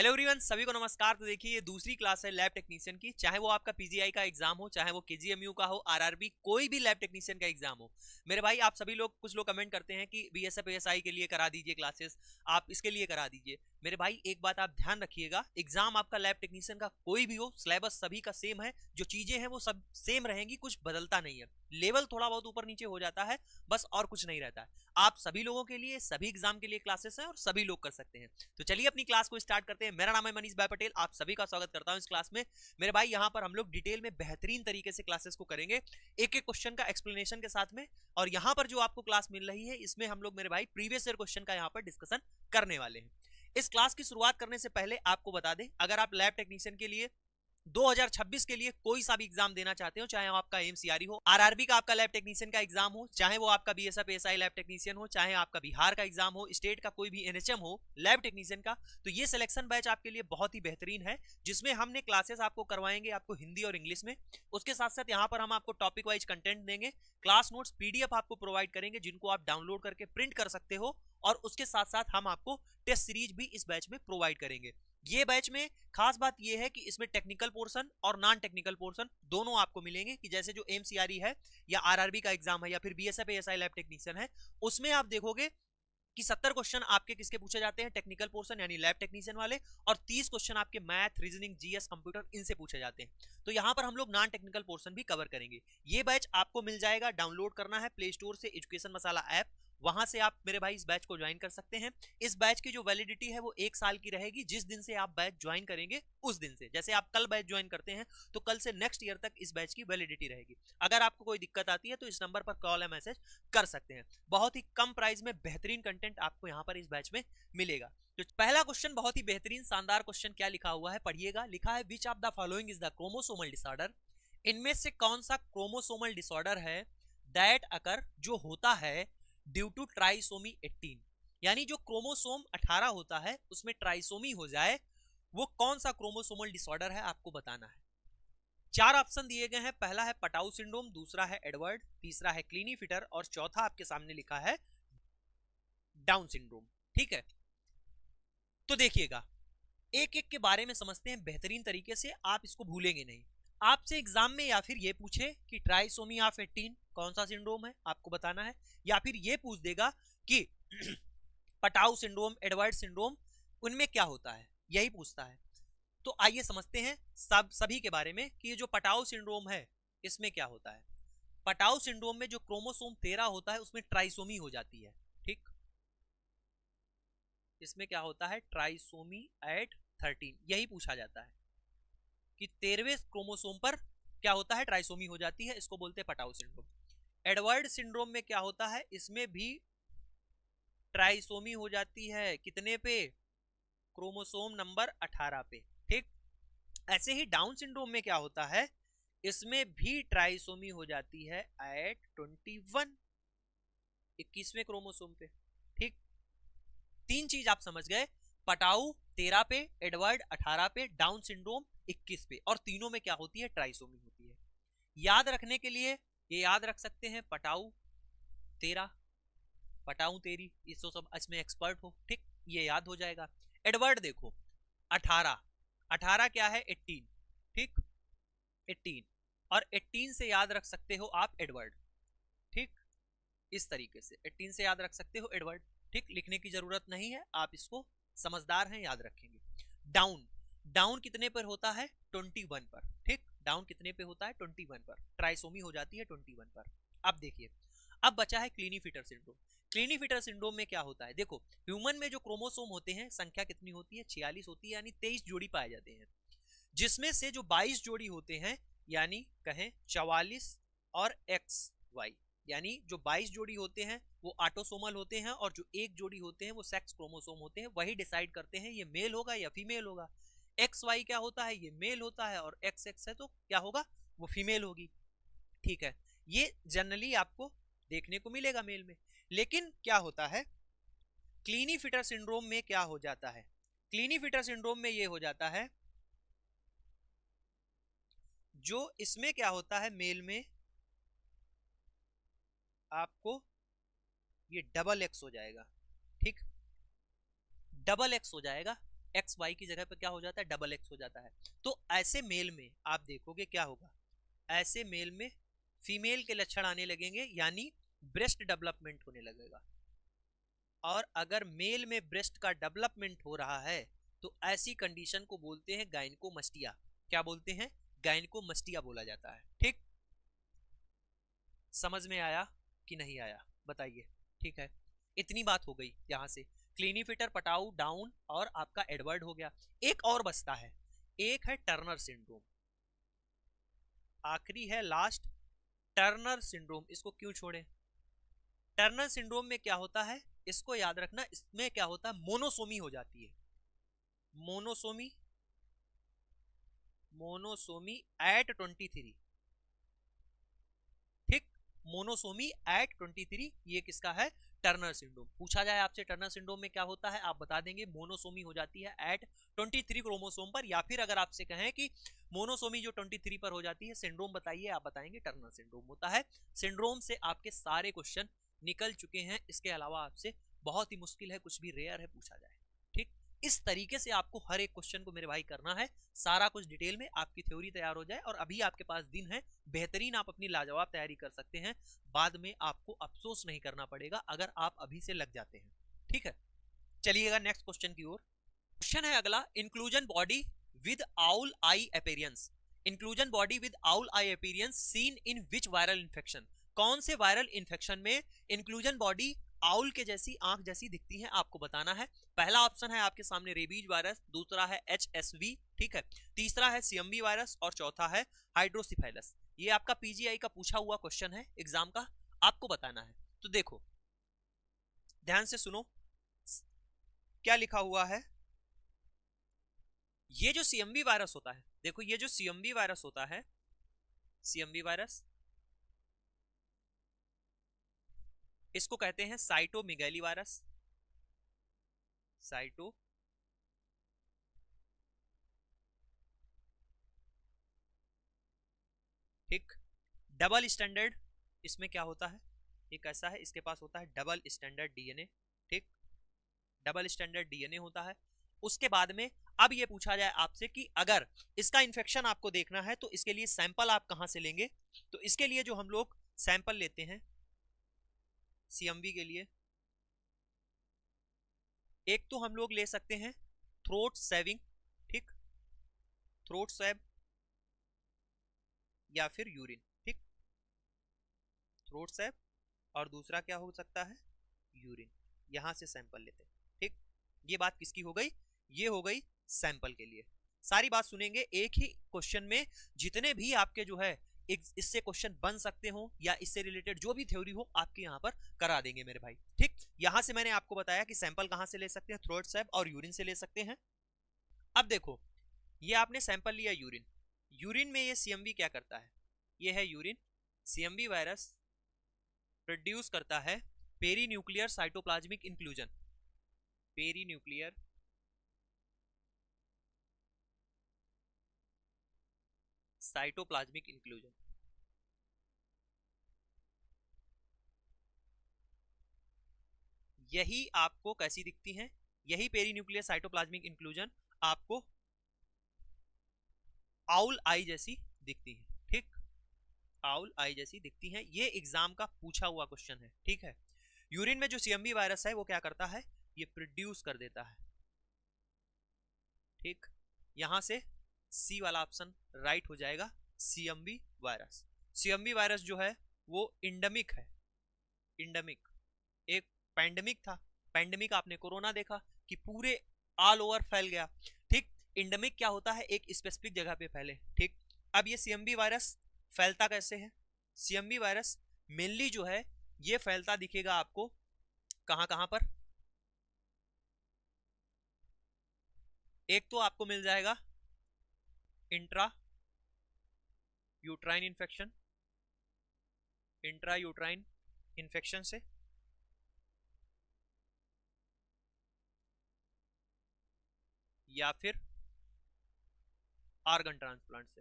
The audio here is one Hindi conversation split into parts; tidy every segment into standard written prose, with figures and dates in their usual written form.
हेलो एवरीवन, सभी को नमस्कार। तो देखिए, ये दूसरी क्लास है लैब टेक्नीशियन की। चाहे वो आपका पीजीआई का एग्जाम हो, चाहे वो केजीएमयू का हो, आरआरबी, कोई भी लैब टेक्नीशियन का एग्जाम हो। मेरे भाई, आप सभी लोग, कुछ लोग कमेंट करते हैं कि बीएसएफ एएसआई के लिए करा दीजिए क्लासेस, आप इसके लिए करा दीजिए। मेरे भाई, एक बात आप ध्यान रखिएगा, एग्जाम आपका लैब टेक्नीशियन का कोई भी हो, सिलेबस सभी का सेम है, जो चीजें हैं वो सब सेम रहेंगी, कुछ बदलता नहीं है। लेवल थोड़ा बहुत ऊपर नीचे हो जाता है बस, और कुछ नहीं रहता है। आप सभी लोगों के लिए, सभी एग्जाम के लिए क्लासेस हैं और सभी लोग कर सकते हैं। तो चलिए अपनी क्लास को स्टार्ट करते हैं। मेरा नाम है मनीष भाई पटेल, आप सभी का स्वागत करता हूं इस क्लास में। मेरे भाई, यहां पर हम लोग डिटेल में बेहतरीन तरीके से क्लासेस को करेंगे, एक एक क्वेश्चन का एक्सप्लेनेशन के साथ में। और यहां पर जो आपको क्लास मिल रही है, इसमें हम लोग मेरे भाई प्रीवियस ईयर क्वेश्चन का यहां पर डिस्कशन करने वाले हैं। इस क्लास की शुरुआत करने से पहले आपको बता दें, अगर आप लैब टेक्नीशियन के लिए 2026 के लिए कोई सा भी एग्जाम देना चाहते हो, चाहे आपका एमसीआरई हो, आरआरबी का आपका लैब टेक्नीशियन का एग्जाम हो, चाहे वो आपका बीएसएफ एएसआई लैब टेक्नीशियन हो, चाहे आपका बिहार का एग्जाम हो, स्टेट का कोई भी एनएचएम हो लैब टेक्नीशियन का, तो ये सिलेक्शन बैच आपके लिए बहुत ही बेहतरीन है, जिसमें हमने क्लासेस आपको करवाएंगे, आपको हिंदी और इंग्लिश में। उसके साथ साथ यहाँ पर हम आपको टॉपिक वाइज कंटेंट देंगे, क्लास नोट्स पीडीएफ आपको प्रोवाइड करेंगे, जिनको आप डाउनलोड करके प्रिंट कर सकते हो। और उसके साथ साथ हम आपको टेस्ट सीरीज भी इस बैच में प्रोवाइड करेंगे। ये बैच में खास बात ये है कि इसमें टेक्निकल पोर्शन और नॉन टेक्निकल पोर्शन दोनों आपको मिलेंगे, कि जैसे जो एमसीआरई है या आरआरबी का एग्जाम है या फिर बीएसएफ एएसआई लैब टेक्नीशियन है, उसमें आप देखोगे कि 70 क्वेश्चन आपके किसके पूछे जाते हैं, टेक्निकल पोर्शन यानी लैब टेक्नीशियन वाले, और 30 क्वेश्चन आपके मैथ, रीजनिंग, जीएस, कंप्यूटर, इनसे पूछे जाते हैं। तो यहां पर हम लोग नॉन टेक्निकल पोर्शन भी कवर करेंगे। ये बैच आपको मिल जाएगा, डाउनलोड करना है प्ले स्टोर से एजुकेशन मसाला ऐप, वहां से आप मेरे भाई इस बैच को ज्वाइन कर सकते हैं। इस बैच की जो वैलिडिटी है वो 1 साल की रहेगी, जिस दिन से आप बैच ज्वाइन करेंगे उस दिन से। जैसे आप कल बैच ज्वाइन करते हैं तो कल से नेक्स्ट ईयर तक इस बैच की वैलिडिटी रहेगी। अगर आपको कोई दिक्कत आती है तो इस नंबर पर कॉल या मैसेज कर सकते हैं। बहुत ही कम प्राइस में बेहतरीन कंटेंट आपको यहाँ पर इस बैच में मिलेगा। तो पहला क्वेश्चन बहुत ही बेहतरीन शानदार क्वेश्चन, क्या लिखा हुआ है पढ़िएगा। लिखा है, which of the following is the chromosomal disorder, इनमें से कौन सा क्रोमोसोमल डिसऑर्डर है दैट अकर, जो होता है ड्यू टू ट्राइसोमी 18, यानी जो क्रोमोसोम 18 होता है उसमें ट्राइसोमी हो जाए, वो कौन सा क्रोमोसोमल डिसऑर्डर है आपको बताना है। 4 ऑप्शन दिए गए हैं, पहला है पटाउ सिंड्रोम, दूसरा है एडवर्ड, तीसरा है क्लीनीफिटर और चौथा आपके सामने लिखा है डाउन सिंड्रोम। ठीक है, तो देखिएगा, एक एक के बारे में समझते हैं बेहतरीन तरीके से, आप इसको भूलेंगे नहीं। आपसे एग्जाम में या फिर ये पूछे कि ट्राइसोमी ऑफ 18 कौन सा सिंड्रोम है आपको बताना है, या फिर ये पूछ देगा कि पटाउ सिंड्रोम, एडवर्ड सिंड्रोम, उनमें क्या होता है, यही पूछता है। तो आइए समझते हैं सभी के बारे में कि ये जो पटाउ सिंड्रोम है इसमें क्या होता है। पटाउ सिंड्रोम में जो क्रोमोसोम 13 होता है उसमें ट्राइसोमी हो जाती है। ठीक, इसमें क्या होता है, ट्राइसोमी एट 13, यही पूछा जाता है कि 13वें क्रोमोसोम पर क्या होता है, ट्राइसोमी हो जाती है, इसको बोलते हैं पटाउ सिंड्रोम। एडवर्ड सिंड्रोम में क्या होता है, इसमें भी ट्राइसोमी हो जाती है, कितने पे, क्रोमोसोम नंबर 18 पे। ठीक, ऐसे ही डाउन सिंड्रोम में क्या होता है, इसमें भी ट्राइसोमी हो जाती है एट 21, 21वें क्रोमोसोम पे। ठीक, 3 चीज आप समझ गए, पटाउ 13 पे, एडवर्ड 18 पे, डाउन सिंड्रोम 21 पे, और तीनों में क्या होती है, ट्राइसोमी होती है। याद रखने के लिए ये याद रख सकते हैं, पटाउ 13, पटाऊ 13, इसको सब इसमें एक्सपर्ट हो। ठीक, ये याद हो जाएगा। एडवर्ड देखो 18, 18 क्या है, 18। ठीक, 18, और 18 से याद रख सकते हो आप एडवर्ड। ठीक, इस तरीके से 18 से याद रख सकते हो एडवर्ड। ठीक, लिखने की जरूरत नहीं है, आप इसको समझदार हैं, याद रखेंगे। डाउन, डाउन कितने पर होता है, 21 पर। ठीक, डाउन कितने पे होता है, 21 पर, ट्राइसोमी हो जाती है 21 पर। अब देखिए, अब बचा है क्लीनीफिटर सिंड्रोम। क्लीनीफिटर सिंड्रोम में क्या होता है, देखो, ह्यूमन में जो क्रोमोसोम होते हैं संख्या कितनी होती है, 46 होती है, यानी 23 जोड़ी पाए जाते हैं, जिसमें से जो 22 जोड़ी होते हैं, यानी कहें 44 और एक्स वाई, यानी जो 22 जोड़ी होते हैं वो ऑटोसोमल होते हैं, और जो एक जोड़ी होते हैं वो सेक्स क्रोमोसोम होते हैं, वही डिसाइड करते हैं ये मेल होगा या फीमेल होगा। एक्स वाई क्या होता है, ये मेल होता है, और एक्स एक्स है तो क्या होगा, वो फीमेल होगी। ठीक है, ये जनरली आपको देखने को मिलेगा मेल में। लेकिन क्या होता है, क्लीनीफिटर सिंड्रोम में क्या हो जाता है, क्लीनीफिटर सिंड्रोम में ये हो जाता है, जो इसमें क्या होता है, मेल में आपको ये डबल एक्स हो जाएगा। ठीक, डबल एक्स हो जाएगा, एक्स वाई की जगह पे क्या हो जाता है, डबल एक्स हो जाता है। तो ऐसे मेल में आप देखोगे क्या होगा, ऐसे मेल में फीमेल के लक्षण आने लगेंगे, यानी ब्रेस्ट डेवलपमेंट होने लगेगा। और अगर मेल में ब्रेस्ट का डेवलपमेंट हो रहा है तो ऐसी कंडीशन को बोलते हैं गायनिकोमस्टिया। क्या बोलते हैं, गायनिकोमस्टिया बोला जाता है। ठीक, समझ में आया कि नहीं आया बताइए। ठीक है, इतनी बात हो गई यहां से। क्लिनीफिटर, पटाउ, डाउन और आपका एडवर्ड हो गया। एक और बचता है, एक है टर्नर सिंड्रोम, आखिरी है लास्ट, टर्नर सिंड्रोम। इसको क्यों छोड़े, टर्नर सिंड्रोम में क्या होता है, इसको याद रखना, इसमें क्या होता है, मोनोसोमी हो जाती है। Monosomy, monosomy at 23। ठीक, मोनोसोमी एट 23, ये किसका है, टर्नर सिंड्रोम। पूछा जाए आपसे टर्नर सिंड्रोम में क्या होता है, आप बता देंगे मोनोसोमी हो जाती है एट 23 क्रोमोसोम पर, या फिर अगर आपसे कहें कि मोनोसोमी जो 23 पर हो जाती है, सिंड्रोम बताइए, आप बताएंगे टर्नर सिंड्रोम होता है। सिंड्रोम से आपके सारे क्वेश्चन निकल चुके हैं, इसके अलावा आपसे बहुत ही मुश्किल है, कुछ भी रेयर है पूछा जाए। ठीक, इस तरीके से आपको हर एक क्वेश्चन को मेरे भाई करना है, सारा कुछ डिटेल में, आपकी थ्योरी तैयार हो जाए और अभी आपके पास दिन है बेहतरीन, आप अपनी लाजवाब तैयारी कर सकते हैं, बाद में आपको अफसोस नहीं करना पड़ेगा अगर आप अभी से लग जाते हैं। ठीक है, चलिएगा नेक्स्ट क्वेश्चन की ओर। क्वेश्चन है अगला, inclusion body with owl I appearance, inclusion body with owl I appearance seen in which viral infection, कौन से वायरल इंफेक्शन में इंक्लूजन बॉडी आउल के जैसी, आंख जैसी दिखती है, आपको बताना है। पहला ऑप्शन है आपके सामने रेबीज वायरस, दूसरा है HSV, ठीक है, तीसरा है CMV वायरस और चौथा है हाइड्रोसिफेलस। ये आपका PGI का पूछा हुआ क्वेश्चन है एग्जाम का, आपको बताना है। तो देखो ध्यान से सुनो क्या लिखा हुआ है। ये जो CMV वायरस होता है, देखो ये जो CMV वायरस होता है, CMV वायरस, इसको कहते हैं साइटोमेगाली वायरस, साइटो ठीक। डबल स्टैंडर्ड, इसमें क्या होता है, एक ऐसा है इसके पास होता है डबल स्टैंडर्ड DNA। ठीक, डबल स्टैंडर्ड DNA होता है। उसके बाद में अब ये पूछा जाए आपसे कि अगर इसका इन्फेक्शन आपको देखना है तो इसके लिए सैंपल आप कहां से लेंगे, तो इसके लिए जो हम लोग सैंपल लेते हैं CMV के लिए, एक तो हम लोग ले सकते हैं थ्रोट सेविंग, ठीक, थ्रोट सेव या फिर यूरिन। ठीक, थ्रोट सेव और दूसरा क्या हो सकता है, यूरिन, यहां से सैंपल लेते हैं। ठीक, ये बात किसकी हो गई, ये हो गई सैंपल के लिए। सारी बात सुनेंगे एक ही क्वेश्चन में, जितने भी आपके जो है इससे क्वेश्चन बन सकते हो या इससे रिलेटेड जो भी थ्योरी हो आपके यहाँ पर करा देंगे मेरे भाई। ठीक, यहां से मैंने आपको बताया कि सैंपल कहां से ले सकते हैं, थ्रोट सेव और यूरिन से ले सकते हैं। अब देखो ये आपने सैंपल लिया यूरिन, यूरिन में ये CMV क्या करता है, ये है यूरिन, CMV वायरस प्रोड्यूस करता है peri nuclear cytoplasmic inclusion, peri nuclear cytoplasmic inclusion. यही आपको कैसी दिखती हैं, यही पेरी न्यूक्लियर साइटोप्लाज्मिक इंक्लूजन आपको आउल आई जैसी दिखती है। ठीक, आउल आई जैसी दिखती है, ये एग्जाम का पूछा हुआ क्वेश्चन है। ठीक है, यूरिन में जो CMV वायरस है वो क्या करता है, ये प्रोड्यूस कर देता है। ठीक, यहां से सी वाला ऑप्शन राइट हो जाएगा, CMV वायरस। CMV वायरस जो है वो इंडेमिक है, इंडेमिक, एक पैंडेमिक था, पैंडेमिक आपने कोरोना देखा कि पूरे ऑल ओवर फैल गया। ठीक, इंडेमिक क्या होता है, एक स्पेसिफिक जगह पे फैले। ठीक, अब ये CMV वायरस फैलता कैसे है, CMV वायरस मेनली जो है ये फैलता दिखेगा आपको कहां कहां पर, एक तो आपको मिल जाएगा intra uterine infection, intra uterine infection से, या फिर आर्गन ट्रांसप्लांट से।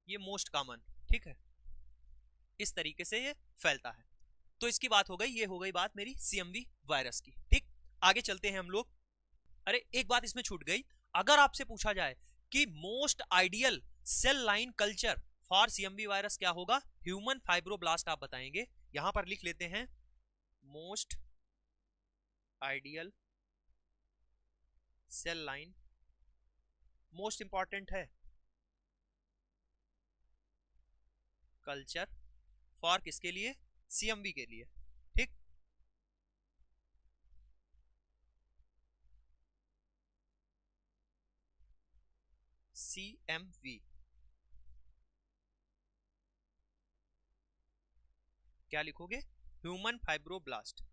ये मोस्ट कॉमन, ठीक है, इस तरीके से ये फैलता है। तो इसकी बात हो गई, ये हो गई बात मेरी सीएमवी वायरस की। ठीक, आगे चलते हैं हम लोग। अरे एक बात इसमें छूट गई, अगर आपसे पूछा जाए कि most ideal cell line culture for CMV virus क्या होगा, ह्यूमन फाइब्रोब्लास्ट आप बताएंगे। यहां पर लिख लेते हैं most ideal cell line, most important है कल्चर फॉर किसके लिए, सीएमवी के लिए। ठीक, सीएमवी क्या लिखोगे, ह्यूमन फाइब्रोब्लास्ट।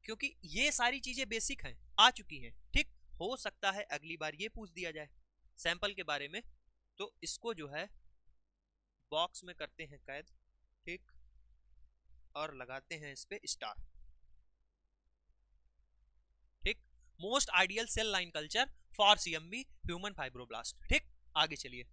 क्योंकि ये सारी चीजें बेसिक हैं, आ चुकी हैं। ठीक, हो सकता है अगली बार ये पूछ दिया जाए सैंपल के बारे में, तो इसको जो है बॉक्स में करते हैं कैद। ठीक, और लगाते हैं इस पे स्टार। ठीक, most ideal cell line culture for CMV human fibroblast. ठीक, आगे चलिए।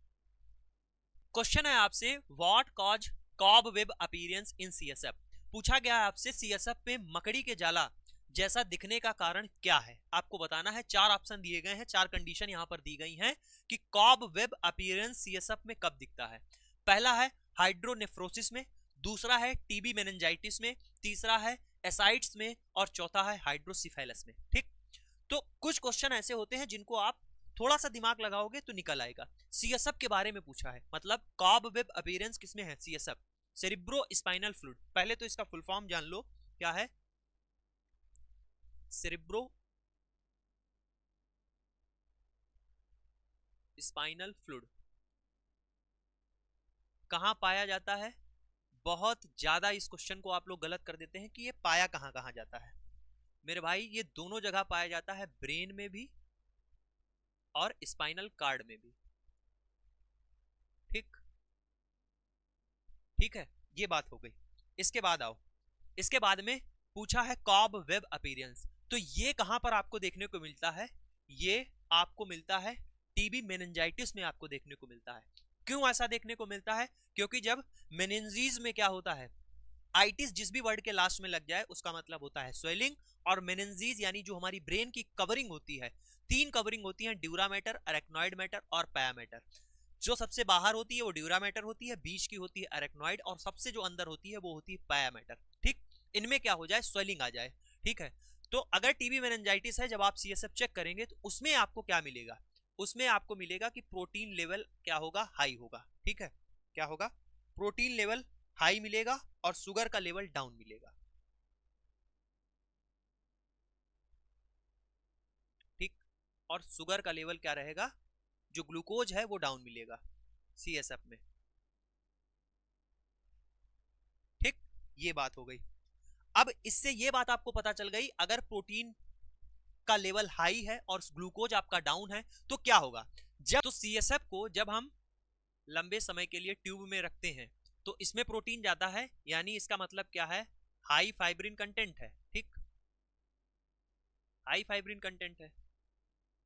क्वेश्चन है आपसे, what cause cobweb appearance in CSF. पूछा गया है आपसे सीएसएफ पे मकड़ी के जाला जैसा दिखने का कारण क्या है, आपको बताना है। चार ऑप्शन दिए गए हैं, चार कंडीशन यहां पर दी गई हैं कि कॉब वेब अपीयरेंस सीएसएफ में कब दिखता है। पहला है हाइड्रोनेफ्रोसिस में, दूसरा है टीबी मेनिंजाइटिस में, तीसरा है एसाइड्स में, और चौथा है हाइड्रोसिफेलस में। ठीक, तो कुछ क्वेश्चन ऐसे होते हैं जिनको आप थोड़ा सा दिमाग लगाओगे तो निकल आएगा। सीएसएफ के बारे में पूछा है, मतलब कॉब वेब अपीयरेंस किसमें है, सीएसएफ, सेरिब्रो स्पाइनल फ्लूइड। पहले तो इसका फुल फॉर्म जान लो, क्या है, सेरिब्रो स्पाइनल फ्लूइड। कहां पाया जाता है, बहुत ज्यादा इस क्वेश्चन को आप लोग गलत कर देते हैं कि ये पाया कहां कहां जाता है। मेरे भाई ये दोनों जगह पाया जाता है, ब्रेन में भी और स्पाइनल कार्ड में भी। ठीक, ठीक है, ये बात हो गई। इसके बाद आओ, इसके बाद में पूछा है कॉब वेब अपीयरेंस, तो ये कहां पर आपको देखने को मिलता है, ये आपको मिलता है टीबी मेनिंजाइटिस में आपको देखने को मिलता है। क्यों ऐसा देखने को मिलता है, क्योंकि जब मेनिंजीज में क्या होता है, आइटिस जिस भी वर्ड के लास्ट में लग जाए उसका मतलब होता है स्वेलिंग, और मेनिंजीज यानी जो हमारी ब्रेन की कवरिंग होती है, तीन कवरिंग होती है, ड्यूरा मैटर, अरेक्नॉइड मैटर और पाया मैटर। जो सबसे बाहर होती है वो ड्यूरा मैटर होती है, बीच की होती है अरेक्नॉइड, और सबसे जो अंदर होती है वो होती है पाया मैटर। ठीक, इनमें क्या हो जाए, स्वेलिंग आ जाए। ठीक है, तो अगर टीबी मेनिंजाइटिस है, जब आप सीएसएफ चेक करेंगे तो उसमें आपको क्या मिलेगा, उसमें आपको मिलेगा कि प्रोटीन लेवल क्या होगा, हाई होगा। ठीक है, क्या होगा, प्रोटीन लेवल हाई मिलेगा और शुगर का लेवल डाउन मिलेगा। ठीक, और शुगर का लेवल क्या रहेगा, जो ग्लूकोज है वो डाउन मिलेगा सीएसएफ में। ठीक, ये बात हो गई। अब इससे ये बात आपको पता चल गई, अगर प्रोटीन का लेवल हाई है और ग्लूकोज आपका डाउन है तो क्या होगा। जब तो सीएसएफ को जब हम लंबे समय के लिए ट्यूब में रखते हैं तो इसमें प्रोटीन ज्यादा है, यानी इसका मतलब क्या है, हाई फाइब्रिन कंटेंट है। ठीक, हाई फाइब्रिन कंटेंट है,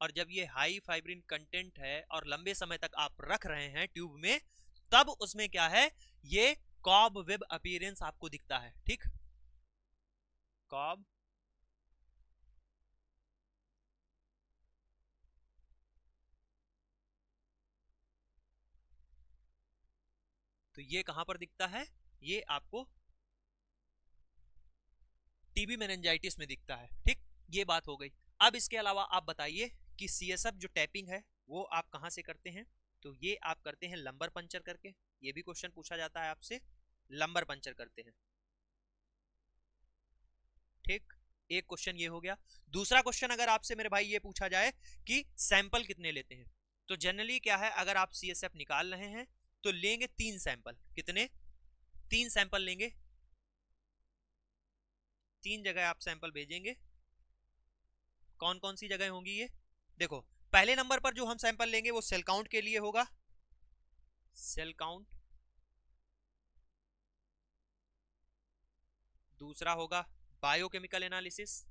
और जब ये हाई फाइब्रिन कंटेंट है और लंबे समय तक आप रख रहे हैं ट्यूब में, तब उसमें क्या है, ये कॉब वेब अपीयरेंस आपको दिखता है। ठीक, कॉब तो ये कहां पर दिखता है, ये आपको टीबी मेनिंजाइटिस में दिखता है। ठीक, ये बात हो गई। अब इसके अलावा आप बताइए कि सीएसएफ जो टैपिंग है वो आप कहां से करते हैं, तो ये आप करते हैं लंबर पंचर करके। ये भी क्वेश्चन पूछा जाता है आपसे, लंबर पंचर करते हैं। ठीक, एक क्वेश्चन ये हो गया। दूसरा क्वेश्चन अगर आपसे मेरे भाई ये पूछा जाए कि सैंपल कितने लेते हैं, तो जनरली क्या है, अगर आप सीएसएफ निकाल रहे हैं तो लेंगे 3 सैंपल। कितने, 3 सैंपल लेंगे, 3 जगह आप सैंपल भेजेंगे। कौन कौन सी जगह होंगी ये, देखो, पहले नंबर पर जो हम सैंपल लेंगे वो सेल काउंट के लिए होगा, सेल काउंट। दूसरा होगा बायोकेमिकल एनालिसिस,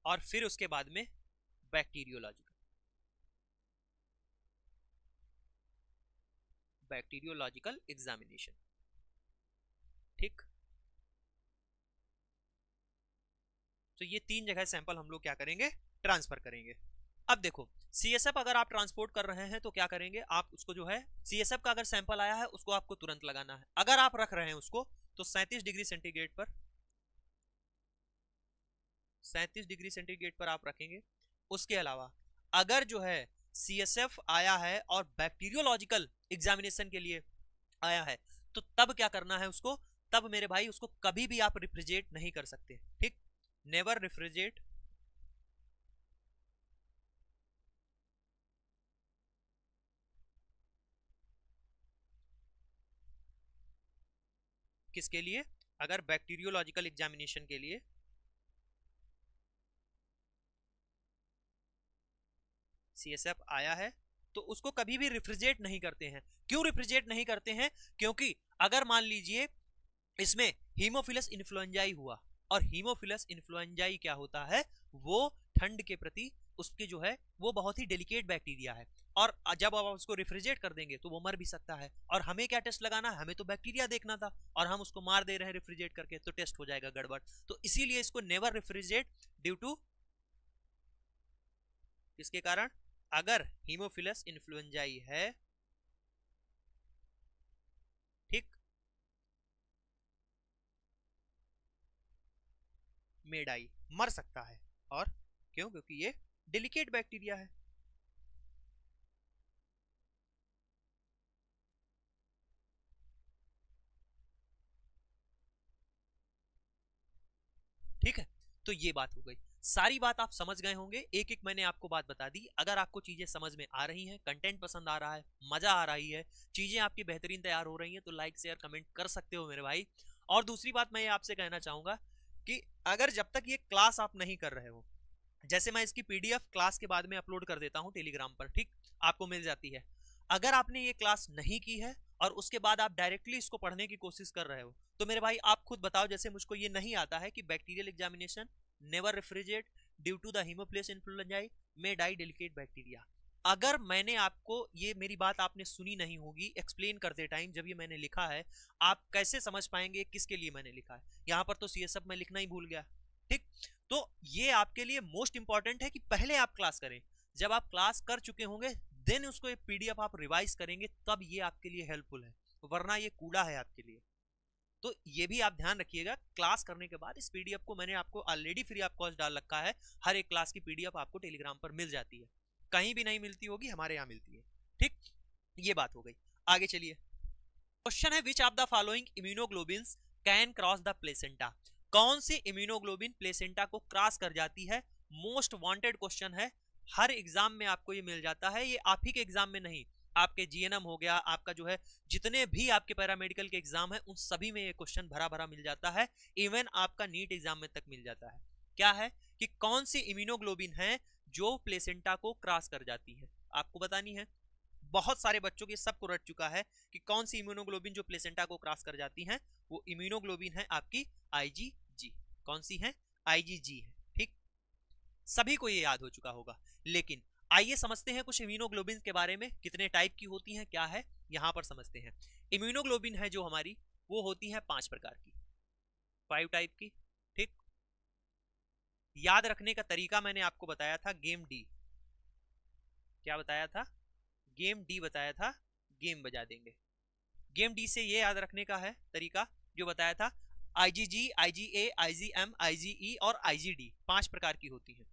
और फिर उसके बाद में बैक्टीरियोलॉजिकल एग्जामिनेशन। ठीक, तो ये 3 जगह सैंपल हम लोग क्या करेंगे, ट्रांसफर करेंगे। अब देखो सीएसएफ अगर आप ट्रांसपोर्ट कर रहे हैं तो क्या करेंगे आप उसको जो है, सीएसएफ का अगर सैंपल आया है उसको आपको तुरंत लगाना है। अगर आप रख रहे हैं उसको तो 37 डिग्री सेंटीग्रेड पर, 37 डिग्री सेंटीग्रेड पर आप रखेंगे। उसके अलावा अगर जो है सीएसएफ आया है और बैक्टीरियोलॉजिकल एग्जामिनेशन के लिए आया है तो तब क्या करना है उसको, तब मेरे भाई उसको कभी भी आप रिफ्रिजरेट नहीं कर सकते। ठीक, नेवर रिफ्रिजरेट किसके लिए, अगर बैक्टीरियोलॉजिकल एग्जामिनेशन के लिए सीएसएफ आया है तो उसको कभी भी रिफ्रिजरेट नहीं करते हैं। क्यों रिफ्रिजरेट नहीं करते हैं, क्योंकि अगर मान लीजिए इसमें हीमोफिलस इन्फ्लुएंजाई हुआ, और हीमोफिलस इन्फ्लुएंजाई क्या होता है, वो ठंड के प्रति उसके जो है वो बहुत ही डेलिकेट बैक्टीरिया है, और जब आप उसको रिफ्रिजरेट कर देंगे तो वो मर भी सकता है। और हमें क्या टेस्ट लगाना है, हमें तो बैक्टीरिया देखना था, और हम उसको मार दे रहे हैं रिफ्रिजरेट करके, तो टेस्ट हो जाएगा गड़बड़। तो इसीलिए इसको नेवर रिफ्रिजरेट ड्यू टू, किसके कारण, अगर हीमोफिलस इन्फ्लुएंजाई है, ठीक, मेडाई मर सकता है। और क्यों, क्योंकि ये डेलिकेट बैक्टीरिया है। ठीक है, तो ये बात हो गई, सारी बात आप समझ गए होंगे, एक एक मैंने आपको बात बता दी। अगर आपको चीजें समझ में आ रही हैं, कंटेंट पसंद आ रहा है, मजा आ रही है, चीजें आपकी बेहतरीन तैयार हो रही हैं, तो लाइक शेयर कमेंट कर सकते हो मेरे भाई। और दूसरी बात मैं ये आपसे कहना चाहूंगा कि अगर जब तक ये क्लास आप नहीं कर रहे हो, जैसे मैं इसकी पीडीएफ क्लास के बाद में अपलोड कर देता हूँ टेलीग्राम पर, ठीक, आपको मिल जाती है। अगर आपने ये क्लास नहीं की है और उसके बाद आप डायरेक्टली इसको पढ़ने की कोशिश कर रहे हो, तो मेरे भाई आप खुद बताओ, जैसे मुझको ये नहीं आता है कि bacterial examination never refrigerate due to the haemophilus influenzae may die delicate bacteria. अगर मैंने आपको ये मेरी बात आपने सुनी नहीं होगी एक्सप्लेन करते टाइम, जब ये मैंने लिखा है, आप कैसे समझ पाएंगे किसके लिए मैंने लिखा है। यहाँ पर तो सीएसएफ मैं लिखना ही भूल गया। ठीक, तो ये आपके लिए मोस्ट इंपॉर्टेंट है कि पहले आप क्लास करें, जब आप क्लास कर चुके होंगे देन उसको एक पीडीएफ आप रिवाइज करेंगे, तब ये आपके लिए हेल्पफुल है, वरना ये कूड़ा है आपके लिए। तो ये भी आप ध्यान रखिएगा, क्लास करने के बाद इस पीडीएफ को मैंने आपको ऑलरेडी फ्री ऑफ कॉस्ट डाल रखा है, हर एक क्लास की पीडीएफ आपको टेलीग्राम पर मिल जाती है, कहीं भी नहीं मिलती होगी, हमारे यहाँ मिलती है। ठीक, ये बात हो गई। आगे चलिए, क्वेश्चन है which of the following immunoglobins can cross the placenta. कौन सी इम्यूनोग्लोबिन प्लेसेंटा को क्रॉस कर जाती है, मोस्ट वांटेड क्वेश्चन है, हर एग्जाम में आपको ये मिल जाता है, ये आप ही के एग्जाम में नहीं, आपके जीएनएम हो गया, आपका जो है जितने भी आपके पैरामेडिकल के एग्जाम है उन सभी में ये क्वेश्चन भरा भरा मिल जाता है, इवन आपका नीट एग्जाम में तक मिल जाता है। क्या है कि कौन सी इम्यूनोग्लोबिन है जो प्लेसेंटा को क्रॉस कर जाती है, आपको बतानी है। बहुत सारे बच्चों के सबको रट चुका है कि कौन सी इम्यूनोग्लोबिन जो प्लेसेंटा को क्रॉस कर जाती है, वो इम्यूनोग्लोबिन है आपकी आईजीजी। कौन सी है, आईजीजी है। ठीक, सभी को ये याद हो चुका होगा, लेकिन आइए समझते हैं कुछ इम्यूनोग्लोबिन के बारे में, कितने टाइप की होती हैं, क्या है, यहां पर समझते हैं। इम्यूनोग्लोबिन है जो हमारी, वो होती है 5 प्रकार की, 5 टाइप की। ठीक, याद रखने का तरीका मैंने आपको बताया था गेम डी, क्या बताया था, गेम डी बताया था, गेम बजा देंगे। गेम डी से ये याद रखने का है तरीका जो बताया था, आईजीजी, आईजीए, आईजीएम, आईजीई और आईजीडी 5 प्रकार की होती हैं।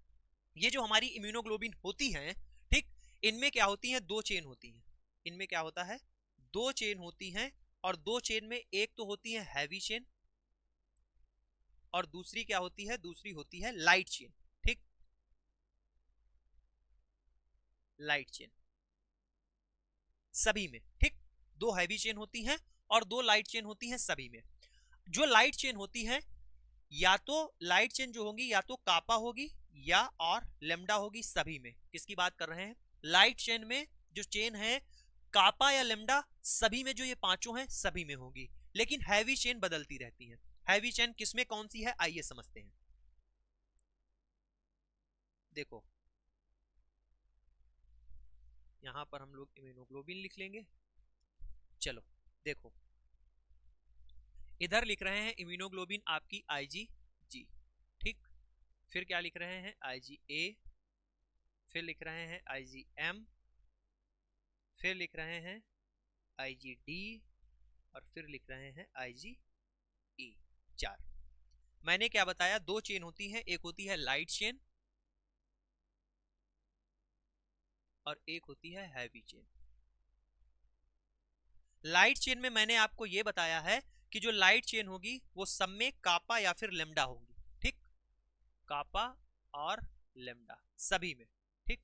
ये जो हमारी इम्यूनोग्लोबिन होती हैं, ठीक, इनमें क्या होती हैं, 2 चेन होती हैं। इनमें क्या होता है, 2 चेन होती हैं, और 2 चेन में एक तो होती है हैवी चेन, और दूसरी क्या होती है, दूसरी होती है लाइट चेन। ठीक, लाइट चेन सभी में। ठीक, 2 हैवी चेन होती हैं और 2 लाइट चेन होती हैं सभी में। जो लाइट चेन होती है, या तो लाइट चेन जो होगी या तो कापा होगी या और लेमडा होगी, सभी में। किसकी बात कर रहे हैं, लाइट चेन में जो चेन है कापा या लेमडा, सभी में जो ये पांचों हैं सभी में होगी, लेकिन हैवी चेन बदलती रहती है। हैवी चेन किसमें कौन सी है, आइए समझते हैं। देखो यहां पर हम लोग इम्यूनोग्लोबिन लिख लेंगे। चलो देखो इधर लिख रहे हैं इम्यूनोग्लोबिन आपकी IgG, ठीक। फिर क्या लिख रहे हैं IgA, फिर लिख रहे हैं IgM, फिर लिख रहे हैं IgD और फिर लिख रहे हैं IgE। 4। मैंने क्या बताया, 2 चेन होती है, एक होती है लाइट चेन और एक होती है हैवी चेन। लाइट चेन में मैंने आपको यह बताया है कि जो लाइट चेन होगी वो सब में कापा या फिर लेमडा होगी, ठीक। कापा और लेमडा सभी में, ठीक।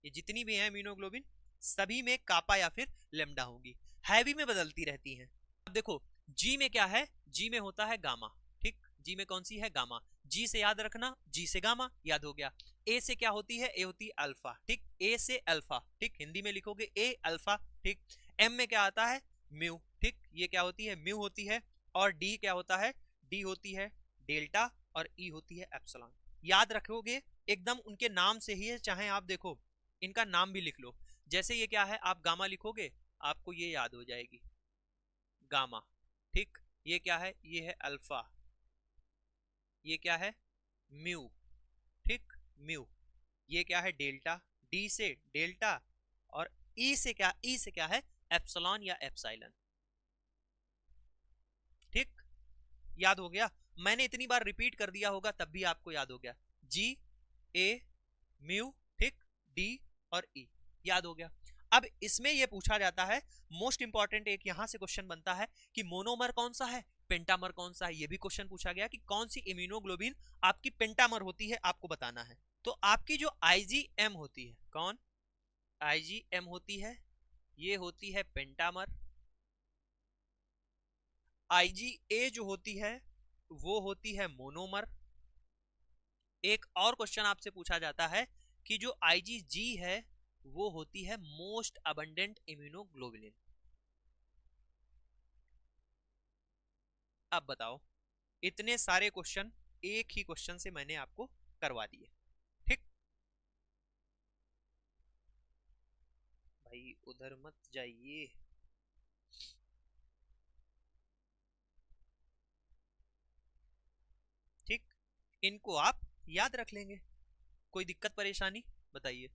ये जितनी भी है इम्यूनोग्लोबिन सभी में कापा या फिर लेमडा होगी, हैवी में बदलती रहती हैं। अब देखो जी में क्या है, जी में होता है गामा, ठीक। जी में कौन सी है, गामा। जी से याद रखना, जी से गामा याद हो गया। ए से क्या होती है, ए होती है अल्फा, ठीक। ए से अल्फा, ठीक, हिंदी में लिखोगे ए अल्फा, ठीक। एम में क्या आता है, म्यू, ठीक, ये क्या होती है, म्यू होती है। और डी क्या होता है, डी होती है डेल्टा और ई होती है एप्सिलॉन। याद रखोगे एकदम उनके नाम से ही है, चाहे आप देखो इनका नाम भी लिख लो। जैसे ये क्या है, आप गामा लिखोगे आपको ये याद हो जाएगी गामा, ठीक। ये क्या है, ये है अल्फा, ये क्या है म्यू, ठीक, म्यू। ये क्या है डेल्टा, डी से डेल्टा और ई से क्या, ई से क्या है एप्सिलॉन या एप्सिलॉन, ठीक। याद हो गया, मैंने इतनी बार रिपीट कर दिया होगा तब भी आपको याद हो गया। जी ए म्यू, ठीक, डी और ई, याद हो गया। अब इसमें यह पूछा जाता है, मोस्ट इंपॉर्टेंट एक यहां से क्वेश्चन बनता है कि मोनोमर कौन सा है, पेंटामर कौन सा है। यह भी क्वेश्चन पूछा गया कि कौन सी इम्यूनोग्लोबिन आपकी पेंटामर होती है, आपको बताना है। तो आपकी जो IgM होती है, कौन IgM होती है, ये होती है पेंटामर। IgA जो होती है वो होती है मोनोमर। एक और क्वेश्चन आपसे पूछा जाता है कि जो IgG है वो होती है मोस्ट अबंडेंट इम्यूनोग्लोबुलिन। अब बताओ, इतने सारे क्वेश्चन एक ही क्वेश्चन से मैंने आपको करवा दिए, ठीक। भाई उधर मत जाइए, ठीक। इनको आप याद रख लेंगे, कोई दिक्कत परेशानी बताइए।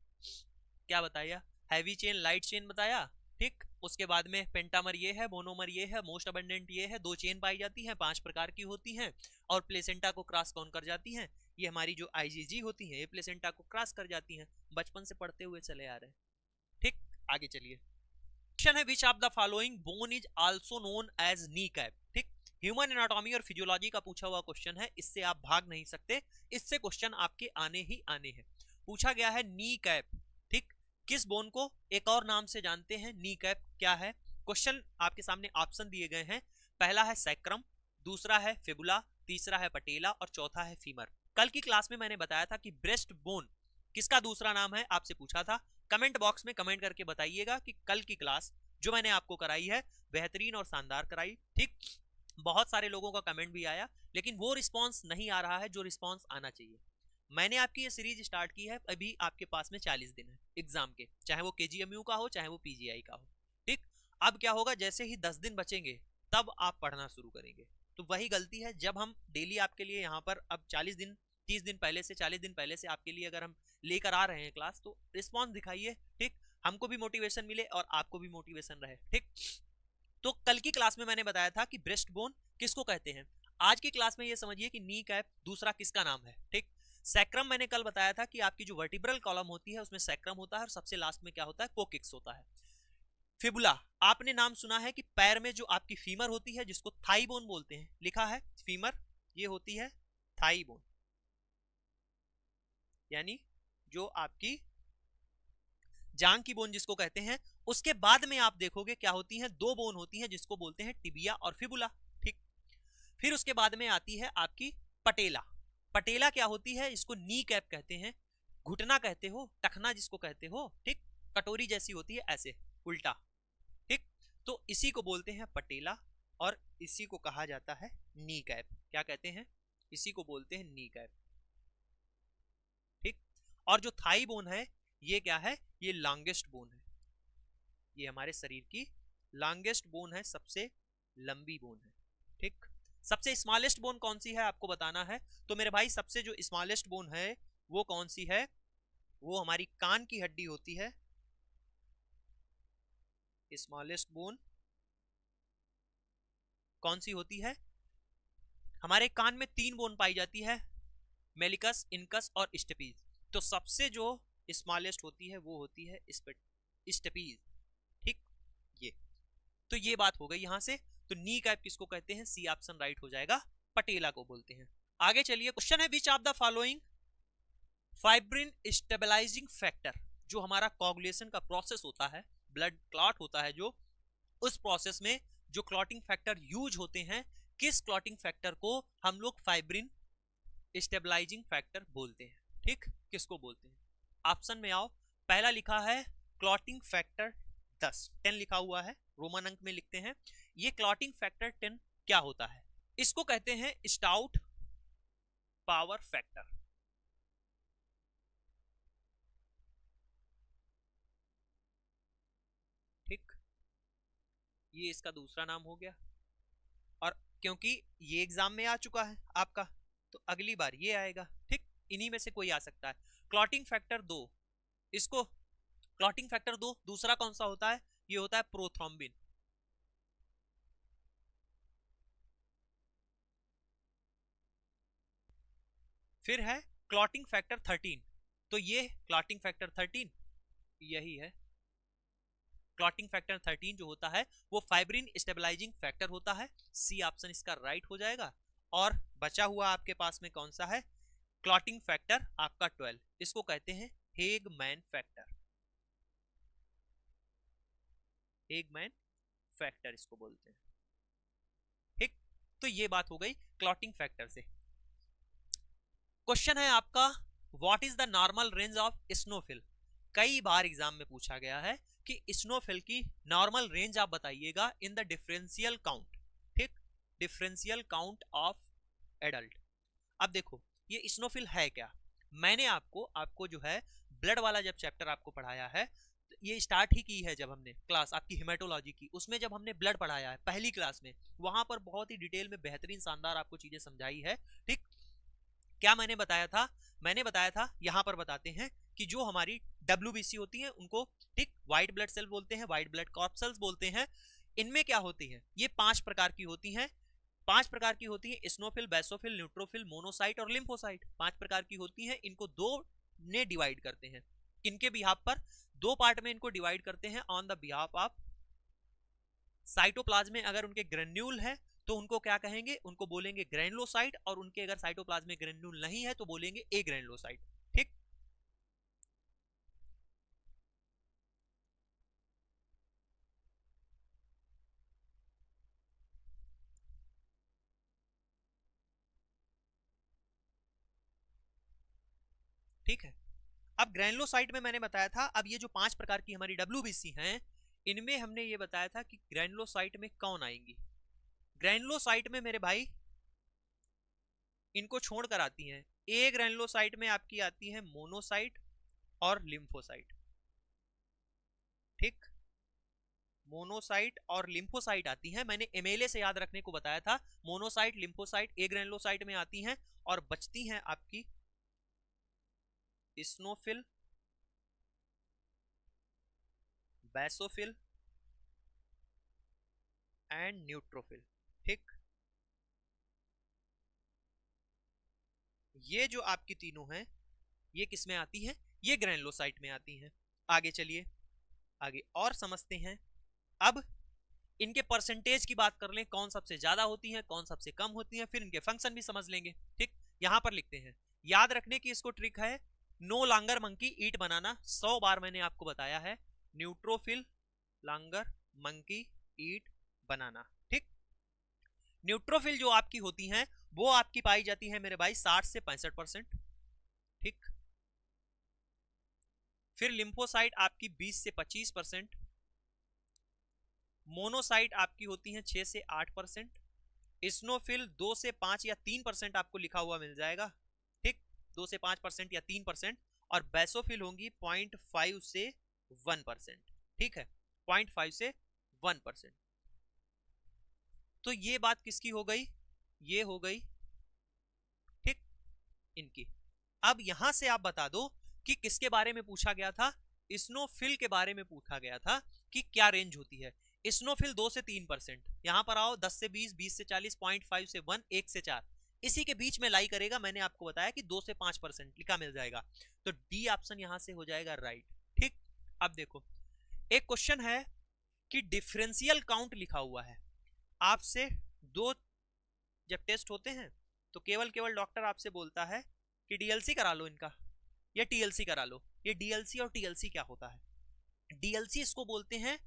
क्या बताया, हैवी चेन लाइट चेन बताया, ठीक। उसके बाद में पेंटामर ये है, मोनोमर ये है, मोस्ट अबंडेंट ये है, 2 चेन पाई जाती हैं, 5 प्रकार की होती हैं और प्लेसेंटा को क्रॉस कौन कर जाती हैं, ये हमारी जो IgG होती है ये प्लेसेंटा को क्रॉस कर जाती हैं। बचपन से पढ़ते हुए चले आ रहे हैं, ठीक। आगे चलिए, क्वेश्चन है which of the following bone is also known as kneecap, ठीक। ह्यूमन एनाटॉमी और फिजियोलॉजी का पूछा हुआ क्वेश्चन है, इससे आप भाग नहीं सकते, इससे क्वेश्चन आपके आने ही आने हैं। पूछा गया है नी कैप, ठीक। किस बोन को एक और नाम से जानते हैं, नी कैप क्या है। क्वेश्चन आपके सामने ऑप्शन दिए गए हैं, पहला है सैक्रम, दूसरा है फिबुला, तीसरा है पटेला और चौथा है फीमर। कल की क्लास में मैंने बताया था कि ब्रेस्ट बोन किसका दूसरा नाम है, आपसे पूछा था। कमेंट बॉक्स में कमेंट करके बताइएगा कि कल की क्लास जो मैंने आपको कराई है बेहतरीन और शानदार कराई, ठीक। बहुत सारे लोगों का कमेंट भी आया लेकिन वो रिस्पांस नहीं आ रहा है जो रिस्पांस आना चाहिए। मैंने आपकी ये सीरीज स्टार्ट की है, अभी आपके पास में 40 दिन है एग्जाम के, चाहे वो KGMU का हो चाहे वो PGI का हो, ठीक। अब क्या होगा, जैसे ही 10 दिन बचेंगे तब आप पढ़ना शुरू करेंगे। तो वही गलती है, जब हम डेली आपके लिए यहाँ पर अब 40 दिन 30 दिन पहले से 40 दिन पहले से आपके लिए अगर हम लेकर आ रहे हैं क्लास, तो रिस्पॉन्स दिखाइए, ठीक। हमको भी मोटिवेशन मिले और आपको भी मोटिवेशन रहे, ठीक। तो कल की क्लास में मैंने बताया था कि ब्रेस्ट बोन किसको कहते हैं। आज की क्लास में ये समझिए कि नी कैप दूसरा किसका नाम है, ठीक। सैक्रम मैंने कल बताया था कि आपकी जो वर्टिब्रल कॉलम होती है उसमें सैक्रम होता है और सबसे लास्ट में क्या होता है, कोकिक्स होता है। फिबुला, आपने नाम सुना है कि पैर में जो आपकी फीमर होती है जिसको थाई बोन बोलते हैं, लिखा है फीमर, ये होती है थाई बोन, यानी जो आपकी जांग की बोन जिसको कहते हैं। उसके बाद में आप देखोगे क्या होती हैं, 2 बोन होती हैं जिसको बोलते हैं टिबिया और फिबुला, ठीक। फिर उसके बाद में आती है आपकी पटेला। पटेला क्या होती है, इसको नी कैप कहते हैं, घुटना कहते हो, टखना जिसको कहते हो, ठीक। कटोरी जैसी होती है ऐसे उल्टा, ठीक। तो इसी को बोलते हैं पटेला और इसी को कहा जाता है नी कैप। क्या कहते हैं, इसी को बोलते हैं नी कैप, ठीक। और जो थाई बोन है ये क्या है, ये लॉन्गेस्ट बोन है, ये हमारे शरीर की लॉन्गेस्ट बोन है, सबसे लंबी बोन है। ठीक, सबसे स्मॉलेस्ट बोन कौन सी है आपको बताना है। तो मेरे भाई सबसे जो स्मॉलेस्ट बोन है वो कौन सी है, वो हमारी कान की हड्डी होती है। स्मॉलेस्ट बोन कौन सी होती है, हमारे कान में 3 बोन पाई जाती है, मेलिकस, इनकस और स्टेपीज। तो सबसे जो स्मॉलेस्ट होती है वो होती है स्टेपीज। ठीक, ये तो ये बात हो गई यहां से। तो नी कैप किसको कहते हैं, सी ऑप्शन राइट हो जाएगा, पटेला को बोलते हैं। आगे चलिए, क्वेश्चन है which of the following fibrin stabilising factor, जो हमारा कोगुलेशन का प्रोसेस होता है, ब्लड क्लॉट होता है, जो उस प्रोसेस में जो क्लॉटिंग फैक्टर यूज होते हैं, किस क्लॉटिंग फैक्टर को हम लोग फाइब्रिन स्टेबलाइजिंग फैक्टर बोलते हैं। ठीक, किसको बोलते हैं, ऑप्शन में आओ। पहला लिखा है क्लॉटिंग फैक्टर 10 लिखा हुआ है, रोमन अंक में लिखते हैं। ये क्लॉटिंग फैक्टर 10 क्या होता है, इसको कहते हैं स्टाउट पावर फैक्टर। ठीक, ये इसका दूसरा नाम हो गया, और क्योंकि ये एग्जाम में आ चुका है आपका, तो अगली बार ये आएगा। ठीक, इन्हीं में से कोई आ सकता है। क्लॉटिंग फैक्टर 2, इसको क्लॉटिंग फैक्टर 2 दूसरा कौन सा होता है, ये होता है प्रोथ्रोम्बिन। फिर है क्लॉटिंग फैक्टर 13, तो ये क्लॉटिंग फैक्टर 13 यही है। क्लॉटिंग फैक्टर 13 जो होता है वो फाइब्रिन स्टेबलाइजिंग फैक्टर होता है, सी ऑप्शन इसका राइट हो जाएगा। और बचा हुआ आपके पास में कौन सा है, क्लॉटिंग फैक्टर आपका 12, इसको कहते हैं हेगमैन फैक्टर। हेगमैन फैक्टर इसको बोलते हैं। ठीक, तो ये बात हो गई क्लॉटिंग फैक्टर से। क्वेश्चन है आपका what is the normal range of स्नोफिल। कई बार एग्जाम में पूछा गया है कि स्नोफिल की नॉर्मल रेंज आप बताइएगा इन द डिफरेंशियल काउंट। ठीक, डिफरेंशियल काउंट ऑफ एडल्ट। अब देखो ये स्नोफिल है क्या, मैंने आपको जो है ब्लड वाला जब चैप्टर आपको पढ़ाया है, ये स्टार्ट ही की है जब हमने क्लास आपकी हेमेटोलॉजी की, उसमें जब हमने ब्लड पढ़ाया है पहली क्लास में, वहां पर बहुत ही डिटेल में बेहतरीन शानदार आपको चीजें समझाई है। ठीक, क्या मैंने बताया था, मैंने बताया था यहां पर बताते हैं कि जो हमारी WBC होती है उनको ठीक व्हाइट ब्लड सेल बोलते हैं, व्हाइट ब्लड कॉर्पसेल्स बोलते हैं। इनमें क्या होती है, ये 5 प्रकार की होती हैं, 5 प्रकार की होती है, स्नोफिल, बेसोफिल, न्यूट्रोफिल, मोनोसाइट और लिम्फोसाइट। 5 प्रकार की होती हैं, इनको 2 ने डिवाइड करते हैं, इनके बिहाफ पर 2 पार्ट में इनको डिवाइड करते हैं on the behalf of cytoplasm में। अगर उनके ग्रेन्यूल है तो उनको क्या कहेंगे, उनको बोलेंगे ग्रेनुलोसाइट, और उनके अगर साइटोप्लाज्म में ग्रेन्यूल नहीं है तो बोलेंगे ए ग्रेनुलोसाइट। ठीक, ठीक है। अब ग्रेनुलोसाइट में मैंने बताया था, अब ये जो 5 प्रकार की हमारी WBC हैं, इनमें हमने ये बताया था कि ग्रेनुलोसाइट में कौन आएंगी। ग्रेनुलोसाइट में मेरे भाई इनको छोड़कर आती हैं, ए ग्रेनुलोसाइट में आपकी आती है मोनोसाइट और लिम्फोसाइट। ठीक, मोनोसाइट और लिम्फोसाइट आती हैं, मैंने MLA से याद रखने को बताया था। मोनोसाइट, लिम्फोसाइट ए ग्रेनुलोसाइट में आती हैं, और बचती हैं आपकी स्नोफिल, बेसोफिल एंड न्यूट्रोफिल। ठीक, ये जो आपकी तीनों हैं ये किस में आती हैं, ये ग्रेनुलोसाइट में आती हैं। आगे चलिए, आगे और समझते हैं। अब इनके परसेंटेज की बात कर लें, कौन सबसे ज्यादा होती है, कौन सबसे कम होती है, फिर इनके फंक्शन भी समझ लेंगे। ठीक, यहां पर लिखते हैं, याद रखने की इसको ट्रिक है, नो लॉन्गर मंकी ईट बनाना। 100 बार मैंने आपको बताया है, न्यूट्रोफिल लॉन्गर मंकी ईट बनाना। ठीक, न्यूट्रोफिल जो आपकी होती हैं वो आपकी पाई जाती है मेरे भाई 60 से 65%। ठीक, फिर लिम्फोसाइट आपकी 20 से 25%, मोनोसाइट आपकी होती हैं 6 से 8%, स्नोफिल 2 से 5 या 3% आपको लिखा हुआ मिल जाएगा। ठीक, 2 से 5% या 3%, और बेसोफिल होंगी 0.5 से 1%। ठीक है, 0.5 से 1%। तो ये बात किसकी हो गई, ये हो गई ठीक इनकी। अब यहां से आप बता दो कि किसके बारे में पूछा गया था, स्नोफिल के बारे में पूछा गया था कि क्या रेंज होती है। स्नोफिल 2 से 3%, यहां पर आओ 10 से 20, 20 से 40, 0.5 से 1, 1 से 4, इसी के बीच में लाई करेगा। मैंने आपको बताया कि 2 से 5% लिखा मिल जाएगा, तो डी ऑप्शन यहां से हो जाएगा राइट। ठीक, अब देखो एक क्वेश्चन है कि डिफरेंशियल काउंट लिखा हुआ है आपसे। दो जब टेस्ट होते हैं तो केवल डॉक्टर आपसे बोलता है कि डीएलसी करा लो इनका, या टीएलसी करा लो। ये डीएलसी और टीएलसी क्या होता है, डीएलसी इसको बोलते हैं,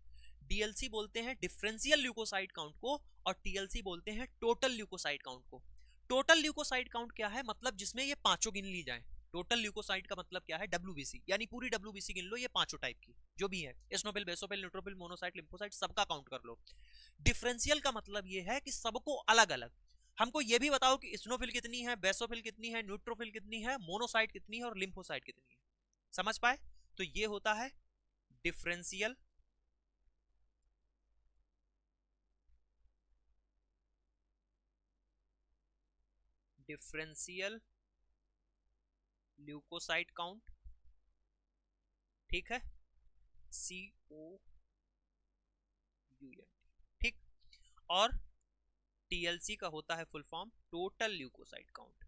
डीएलसी बोलते हैं डिफरेंशियल ल्यूकोसाइट काउंट को, और टीएलसी बोलते हैं टोटल ल्यूकोसाइट काउंट को। टोटल ल्यूकोसाइट काउंट क्या है, मतलब जिसमें ये पांचों गिन ली जाए। टोटल ल्यूकोसाइट का मतलब क्या है, डब्ल्यूबीसी, यानी पूरी डब्ल्यूबीसी गिन लो, ये पांचों टाइप की जो भी है, एस्नोफिल, बेसोफिल, न्यूट्रोफिल, मोनोसाइट, लिम्फोसाइट, सबका काउंट कर लो। डिफरेंशियल का मतलब ये है कि सबको अलग अलग। हमको ये भी बताओ कि एस्नोफिल कितनी है, बेसोफिल कितनी है, न्यूट्रोफिल कितनी है, मोनोसाइट कितनी है और लिम्फोसाइट कितनी है। समझ पाए? तो ये होता है डिफरेंशियल डिफरेंशियल ल्यूकोसाइट काउंट। ठीक है, COUNT। ठीक, और TLC का होता है full form total leucocyte count.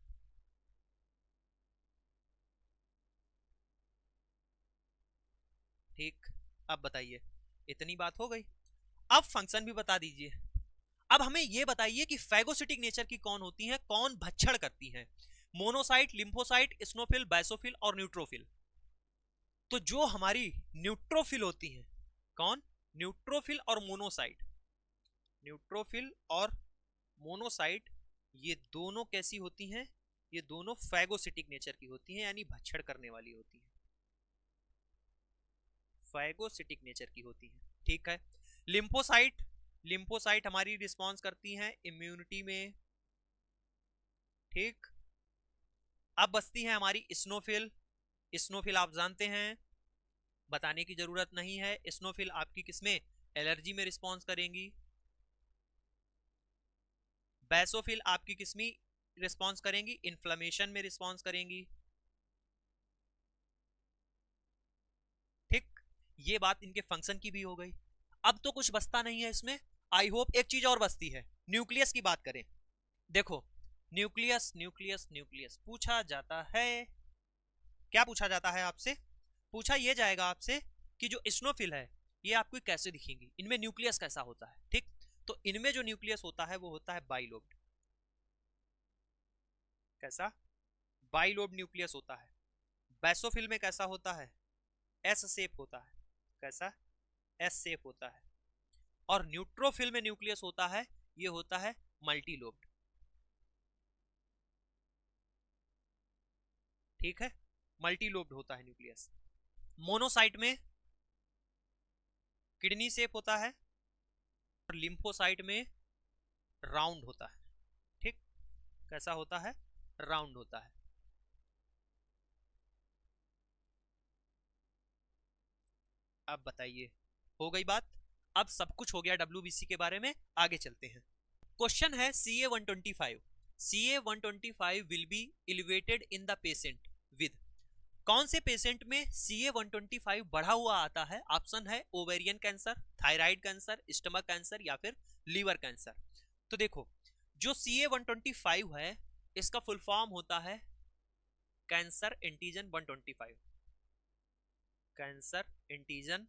ठीक, अब बताइए, इतनी बात हो गई। अब फंक्शन भी बता दीजिए। अब हमें यह बताइए कि फैगोसिटिक नेचर की कौन होती है, कौन भक्षण करती है, मोनोसाइट, लिम्फोसाइट, स्नोफिल, बैसोफिल और न्यूट्रोफिल। तो जो हमारी न्यूट्रोफिल होती हैं, कौन, न्यूट्रोफिल और मोनोसाइट, न्यूट्रोफिल और मोनोसाइट, ये दोनों कैसी होती हैं, ये दोनों फैगोसिटिक नेचर की होती हैं, यानी भक्षण करने वाली होती हैं, फैगोसिटिक नेचर की होती हैं। ठीक है, लिम्फोसाइट, लिम्फोसाइट हमारी रिस्पॉन्स करती हैं इम्यूनिटी में। ठीक, अब बचती है हमारी स्नोफिल। स्नोफिल आप जानते हैं, बताने की जरूरत नहीं है। स्नोफिल आपकी किसमें, एलर्जी में रिस्पॉन्स करेंगी। बैसोफिल आपकी किसमें रिस्पॉन्स करेंगी, इन्फ्लेमेशन में रिस्पॉन्स करेंगी। ठीक, ये बात इनके फंक्शन की भी हो गई। अब तो कुछ बचता नहीं है इसमें, आई होप एक चीज और बचती है, न्यूक्लियस की बात करें। देखो न्यूक्लियस न्यूक्लियस न्यूक्लियस पूछा जाता है, क्या पूछा जाता है आपसे, पूछा यह जाएगा आपसे कि जो स्नोफिल है ये आपको कैसे दिखेंगी, इनमें न्यूक्लियस कैसा होता है। ठीक, तो इनमें जो न्यूक्लियस होता है वो होता है बाइलोब्ड। कैसा, बाइलोब्ड न्यूक्लियस होता है। बैसोफिल में कैसा होता है, एस शेप होता है। कैसा, एस शेप होता है। और न्यूट्रोफिल में न्यूक्लियस होता है, ये होता है मल्टीलोब्ड। ठीक है, मल्टीलोब्ड होता है न्यूक्लियस। मोनोसाइट में किडनी शेप होता है, और लिम्फोसाइट में राउंड होता है। ठीक, कैसा होता है, राउंड होता है। अब बताइए, हो गई बात। अब सब कुछ हो गया डब्ल्यूबीसी के बारे में, आगे चलते हैं। क्वेश्चन है CA125, CA125 will be elevated in the patient with, कौन से पेशेंट में CA125 बढ़ा हुआ आता है। ऑप्शन है ovarian cancer, thyroid cancer, stomach cancer या फिर लीवर कैंसर। तो देखो जो CA125 है इसका फुल फॉर्म होता है कैंसर एंटीजन 125, कैंसर एंटीजन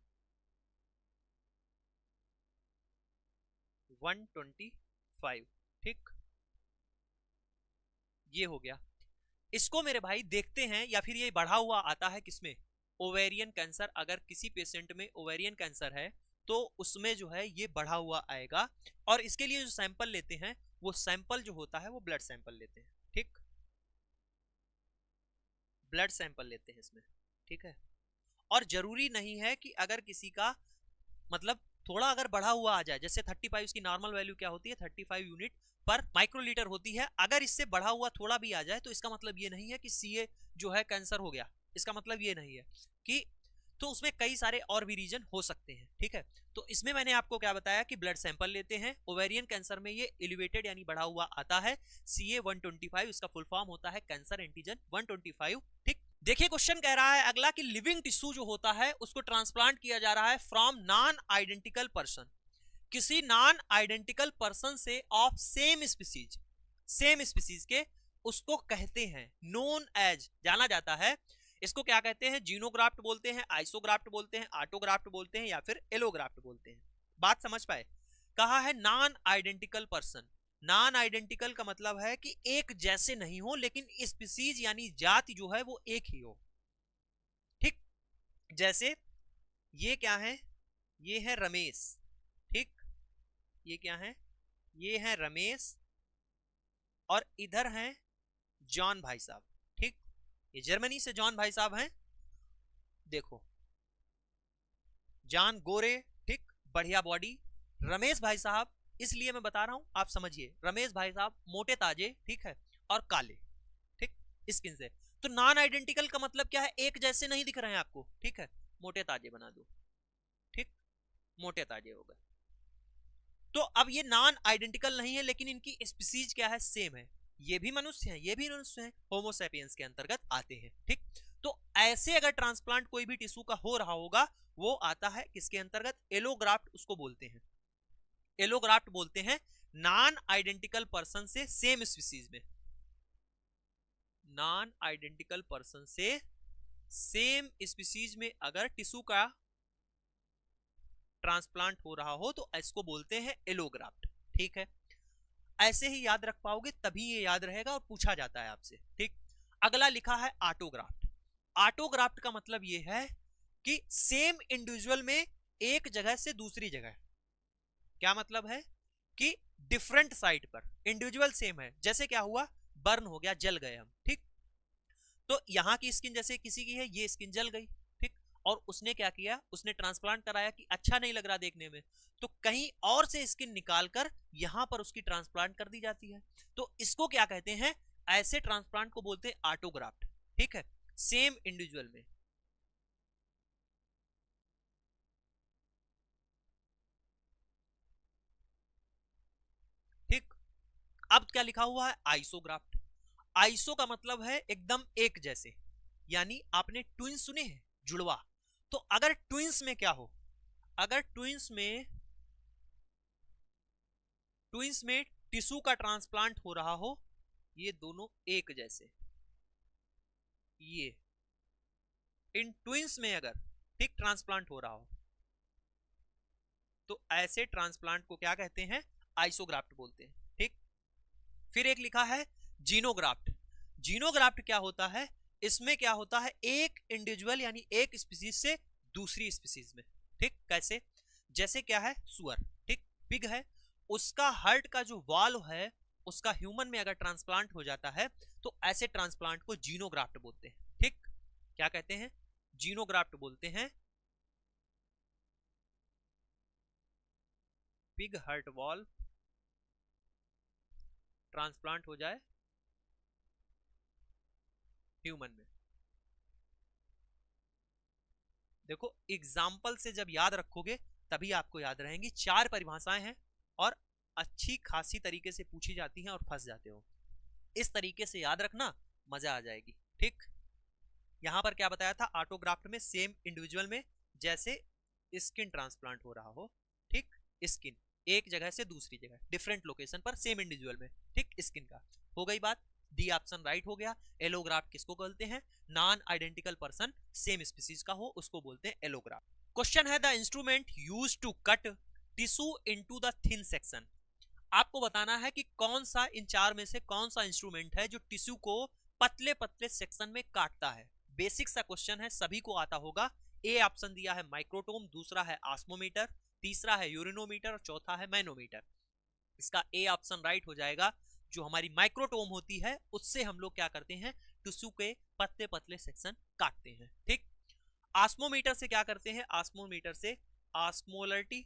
125। ठीक, ये हो गया। इसको मेरे भाई देखते हैं, या फिर ये बढ़ा हुआ आता है किसमें, ओवेरियन कैंसर। अगर किसी पेशेंट में ओवेरियन कैंसर है तो उसमें जो है ये बढ़ा हुआ आएगा, और इसके लिए जो सैंपल लेते हैं वो सैंपल जो होता है वो ब्लड सैंपल लेते हैं। ठीक, ब्लड सैंपल लेते हैं इसमें। ठीक है, और जरूरी नहीं है कि अगर किसी का मतलब थोड़ा अगर बढ़ा हुआ आ जाए, जैसे 35 की नॉर्मल वैल्यू क्या होती है, 35 यूनिट पर माइक्रोलीटर होती है, अगर इससे बढ़ा हुआ थोड़ा भी आ जाए तो इसका मतलब ये नहीं है कि सीए जो है कैंसर हो गया। इसका मतलब ये नहीं है कि, तो उसमें कई सारे और भी रीजन हो सकते हैं, ठीक है। तो इसमें मैंने आपको क्या बताया कि ब्लड सैंपल लेते हैं, ओवेरियन कैंसर में ये एलिवेटेड यानी बढ़ा हुआ आता है, CA-125 इसका फुल फॉर्म होता है कैंसर एंटीजन 125, ठीक। देखिए क्वेश्चन कह रहा है अगला कि लिविंग टिश्यू जो होता है उसको ट्रांसप्लांट किया जा रहा है फ्रॉम नॉन आइडेंटिकल पर्सन, किसी नॉन आइडेंटिकल पर्सन से of same species, same species के, उसको कहते हैं नोन एज, जाना जाता है, इसको क्या कहते हैं, जीनोग्राफ्ट बोलते हैं, आइसोग्राफ्ट बोलते हैं, ऑटोग्राफ्ट बोलते हैं या फिर एलोग्राफ्ट बोलते हैं। बात समझ पाए, कहा है non identical person, non identical का मतलब है कि एक जैसे नहीं हो लेकिन स्पीसीज यानी जाति जो है वो एक ही हो, ठीक। जैसे ये क्या है, ये है रमेश, ठीक, ये क्या है, ये है रमेश और इधर हैं जॉन भाई साहब, ठीक। ये जर्मनी से जॉन भाई साहब हैं, देखो जॉन गोरे, ठीक, बढ़िया बॉडी, रमेश भाई साहब, इसलिए मैं बता रहा हूं आप समझिए, रमेश भाई साहब मोटे ताजे, ठीक है, और काले, ठीक, स्किन से। तो नॉन आइडेंटिकल का मतलब क्या है, एक जैसे नहीं दिख रहे हैं आपको, ठीक है, मोटे ताजे बना दो, ठीक, मोटे ताजे हो गए। तो अब ये नॉन आइडेंटिकल नहीं है लेकिन इनकी स्पीसीज क्या है, सेम है, ये भी मनुष्य हैं, ये भी मनुष्य हैं, होमो सैपियंस के अंतर्गत आते हैं, ठीक। तो ऐसे अगर ट्रांसप्लांट कोई भी टिश्यू का हो रहा होगा वो आता है किसके अंतर्गत, एलोग्राफ्ट उसको बोलते हैं, एलोग्राफ्ट बोलते हैं नॉन आइडेंटिकल पर्सन से सेम स्पीसीज में, नॉन आइडेंटिकल पर्सन से सेम स्पीसीज में अगर टिश्यू का ट्रांसप्लांट हो रहा हो तो इसको बोलते हैं एलोग्राफ्ट, ठीक है। ऐसे ही याद रख पाओगे तभी ये याद रहेगा और पूछा जाता है आपसे, ठीक। अगला लिखा है ऑटोग्राफ्ट, ऑटोग्राफ्ट का मतलब ये है कि सेम इंडिविजुअल में एक जगह से दूसरी जगह, क्या मतलब है कि डिफरेंट साइट पर इंडिविजुअल सेम है, जैसे क्या हुआ, बर्न हो गया, जल गए हम, ठीक। तो यहां की स्किन जैसे किसी की है, ये स्किन जल गई, ठीक, और उसने क्या किया, उसने ट्रांसप्लांट कराया कि अच्छा नहीं लग रहा देखने में, तो कहीं और से स्किन निकालकर यहां पर उसकी ट्रांसप्लांट कर दी जाती है, तो इसको क्या कहते हैं, ऐसे ट्रांसप्लांट को बोलते हैं ऑटोग्राफ्ट, ठीक है, सेम इंडिविजुअल में। ठीक, अब क्या लिखा हुआ है, आइसोग्राफ्ट, आइसो का मतलब है एकदम एक जैसे, यानी आपने ट्विंस सुने हैं, जुड़वा, तो अगर ट्विंस में क्या हो, अगर ट्विंस में टिश्यू का ट्रांसप्लांट हो रहा हो, ये दोनों एक जैसे, ये इन ट्विंस में अगर, ठीक, ट्रांसप्लांट हो रहा हो तो ऐसे ट्रांसप्लांट को क्या कहते हैं, आइसोग्राफ्ट बोलते हैं, ठीक। फिर एक लिखा है जीनोग्राफ्ट, जीनोग्राफ्ट क्या होता है, इसमें क्या होता है, एक इंडिविजुअल यानी एक स्पीसीज से दूसरी स्पीसीज में, ठीक, कैसे, जैसे क्या है, सुअर, ठीक, पिग है, उसका हार्ट का जो वाल्व है उसका ह्यूमन में अगर ट्रांसप्लांट हो जाता है तो ऐसे ट्रांसप्लांट को जीनोग्राफ्ट बोलते हैं, ठीक, क्या कहते हैं, जीनोग्राफ्ट बोलते हैं। पिग हार्ट वाल्व ट्रांसप्लांट हो जाए ह्यूमन में, देखो एग्जाम्पल से जब याद रखोगे तभी आपको याद रहेंगी, चार परिभाषाएं हैं और अच्छी खासी तरीके से पूछी जाती हैं और फंस जाते हो, इस तरीके से याद रखना, मजा आ जाएगी, ठीक। यहां पर क्या बताया था, ऑटोग्राफ्ट में सेम इंडिविजुअल में जैसे स्किन ट्रांसप्लांट हो रहा हो, ठीक, स्किन एक जगह से दूसरी जगह डिफरेंट लोकेशन पर सेम इंडिविजुअल में, ठीक, स्किन का हो गई बात, डी ऑप्शन राइट हो गया। एलोग्राफ्ट किसको बोलते हैं, non identical person same species का हो उसको बोलते हैं एलोग्राफ्ट। क्वेश्चन है the instrument used to cut tissue into the thin section, आपको बताना है कि कौन सा इन चार में से कौन सा इंस्ट्रूमेंट है जो टिश्यू को पतले पतले सेक्शन में काटता है। बेसिक सा क्वेश्चन है, सभी को आता होगा। ए ऑप्शन दिया है माइक्रोटोम, दूसरा है ऑस्मोमीटर, तीसरा है यूरिनोमीटर और चौथा है मैनोमीटर। इसका ए ऑप्शन राइट हो जाएगा। जो हमारी माइक्रोटोम होती है उससे हम लोग क्या करते हैं, टिश्यू के पतले पतले सेक्शन काटते हैं, ठीक। ऑस्मोमीटर से क्या करते हैं, ऑस्मोमीटर से ऑस्मोलरिटी,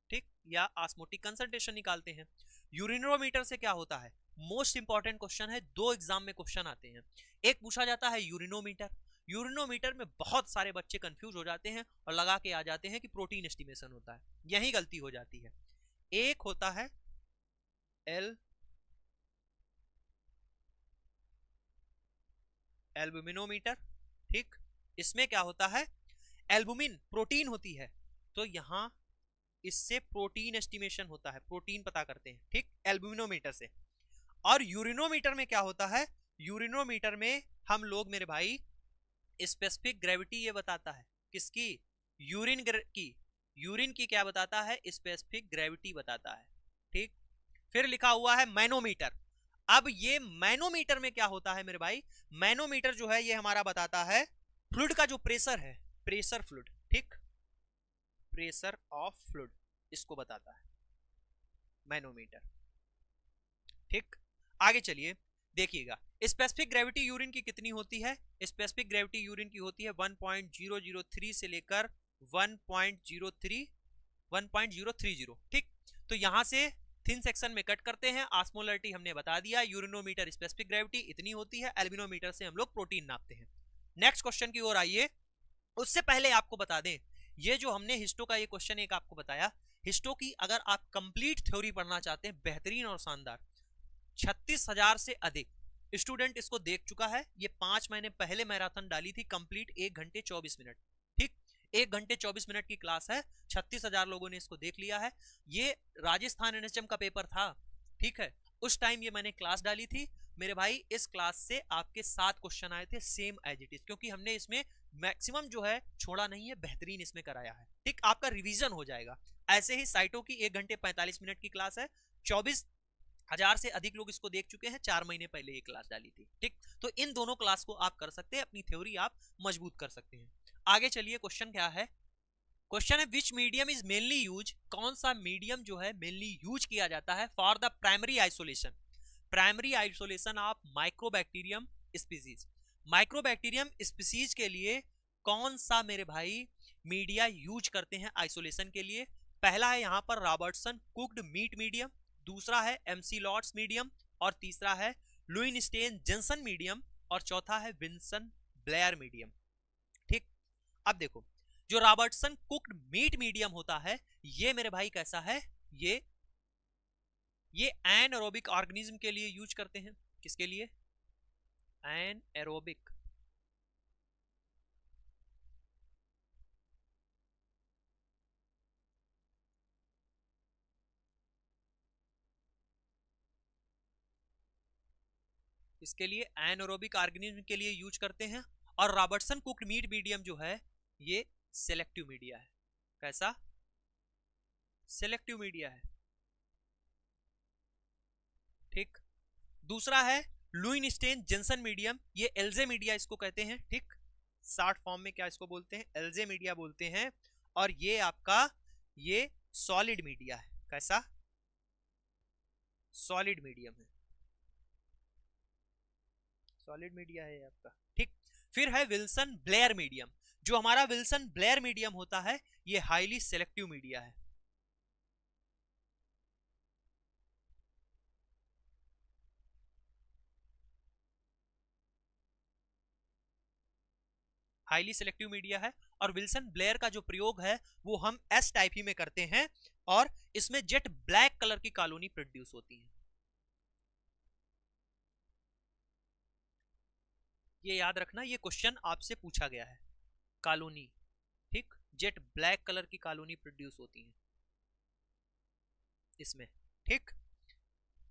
ठीक, या ऑस्मोटिक कंसंट्रेशन निकालते हैं। यूरिनोमीटर से क्या होता है, मोस्ट इंपॉर्टेंट क्वेश्चन है, 2 एग्जाम में क्वेश्चन आते हैं। एक पूछा जाता है यूरिनोमीटर। यूरिनोमीटर में बहुत सारे बच्चे कंफ्यूज हो जाते हैं और लगा के आ जाते हैं कि प्रोटीन एस्टिमेशन होता है, यही गलती हो जाती है। एक होता है एल्बुमिनोमीटर, ठीक। इसमें क्या होता है, एल्बुमिन प्रोटीन होती है, तो यहां इससे प्रोटीन एस्टिमेशन होता है, प्रोटीन पता करते हैं, ठीक, एल्बुमिनोमीटर से। और यूरिनोमीटर में क्या होता है, यूरिनोमीटर में हम लोग मेरे भाई स्पेसिफिक ग्रेविटी ये बताता है, किसकी, यूरिन की क्या बताता है, स्पेसिफिक ग्रेविटी बताता है, ठीक। फिर लिखा हुआ है मैनोमीटर। अब ये मैनोमीटर में क्या होता है मेरे भाई, मैनोमीटर जो है ये हमारा बताता है फ्लूइड का जो प्रेशर है, प्रेशर फ्लूइड, ठीक, प्रेशर ऑफ फ्लूइड इसको बताता है मैनोमीटर, ठीक। आगे चलिए देखिएगा, स्पेसिफिक ग्रेविटी यूरिन की कितनी होती है, स्पेसिफिक ग्रेविटी यूरिन की होती है 1.003 से लेकर 1.030, ठीक। तो यहां से थिन सेक्शन में कट करते हैं, ऑस्मोलरिटी हमने बता दिया, यूरिनोमीटर स्पेसिफिक ग्रेविटी इतनी होती है, एल्बिनोमीटर से हम लोग प्रोटीन नापते हैं। नेक्स्ट क्वेश्चन की ओर आइए। उससे पहले आपको बता दें, ये जो हमने हिस्टो का ये क्वेश्चन एक आपको बताया, हिस्टो की अगर आप कंप्लीट थ्योरी पढ़ना चाहते हैं बेहतरीन और शानदार, 36,000 से अधिक स्टूडेंट इसको देख चुका है। ये 5 महीने पहले मैराथन डाली थी कंप्लीट, 1 घंटे 24 मिनट, ठीक, 1 घंटे 24 मिनट की क्लास है, 36,000 लोगों ने इसको देख लिया है। ये राजस्थान एनएचएम का पेपर था, ठीक है, उस टाइम ये मैंने क्लास डाली थी मेरे भाई। इस क्लास से आपके 7 क्वेश्चन आए थे सेम एज इट इज, क्योंकि हमने इसमें मैक्सिमम जो है छोड़ा नहीं है, बेहतरीन इसमें कराया है, ठीक, आपका रिवीजन हो जाएगा। ऐसे ही साइटों की 1 घंटे 45 मिनट की क्लास है, 24,000 से अधिक लोग इसको देख चुके हैं, 4 महीने पहले ये क्लास डाली थी, ठीक। तो इन दोनों क्लास को आप कर सकते हैं, अपनी थ्योरी आप मजबूत कर सकते हैं। आगे चलिए, क्वेश्चन क्या है, क्वेश्चन है विच मीडियम इज मेनली यूज, कौन सा मीडियम जो है मेनली यूज किया जाता है for the primary isolation, primary isolation of mycobacterium species, mycobacterium species के लिए कौन सा मेरे भाई मीडिया यूज करते हैं आइसोलेशन के लिए। पहला है यहां पर रॉबर्टसन कुक्ड मीट मीडियम, दूसरा है एमसी लॉट्स मीडियम, और तीसरा है लुइनस्टेन जेंसन मीडियम, और चौथा है विंसन ब्लेयर मीडियम, ठीक। अब देखो, जो रॉबर्टसन कुक्ड मीट मीडियम होता है ये मेरे भाई कैसा है, ये एनएरोबिक ऑर्गेनिज्म के लिए यूज करते हैं, किसके लिए, एनएरोबिक, इसके लिए एनएरोबिक ऑर्गेनिज्म के लिए यूज करते हैं। और रॉबर्टसन कुक्ड मीट मीडियम जो है ये सेलेक्टिव मीडिया है, कैसा, सेलेक्टिव मीडिया है, ठीक। दूसरा है लुइनस्टेन जेंसन मीडियम, ये एल्जे मीडिया इसको कहते हैं, ठीक, शॉर्ट फॉर्म में क्या इसको बोलते हैं, एल्जे मीडिया बोलते हैं। और ये आपका ये सॉलिड मीडिया है, कैसा, सॉलिड मीडियम है, सॉलिड मीडिया है आपका, ठीक। फिर है विल्सन ब्लेयर मीडियम, जो हमारा विल्सन ब्लेयर मीडियम होता है ये हाईली सेलेक्टिव मीडिया है, हाईली सेलेक्टिव मीडिया है। और विल्सन ब्लेयर का जो प्रयोग है वो हम एस टाइप ही में करते हैं, और इसमें जेट ब्लैक कलर की कॉलोनी प्रोड्यूस होती है, ये याद रखना, ये क्वेश्चन आपसे पूछा गया है, कॉलोनी, ठीक, जेट ब्लैक कलर की कॉलोनी प्रोड्यूस होती है इसमें, ठीक।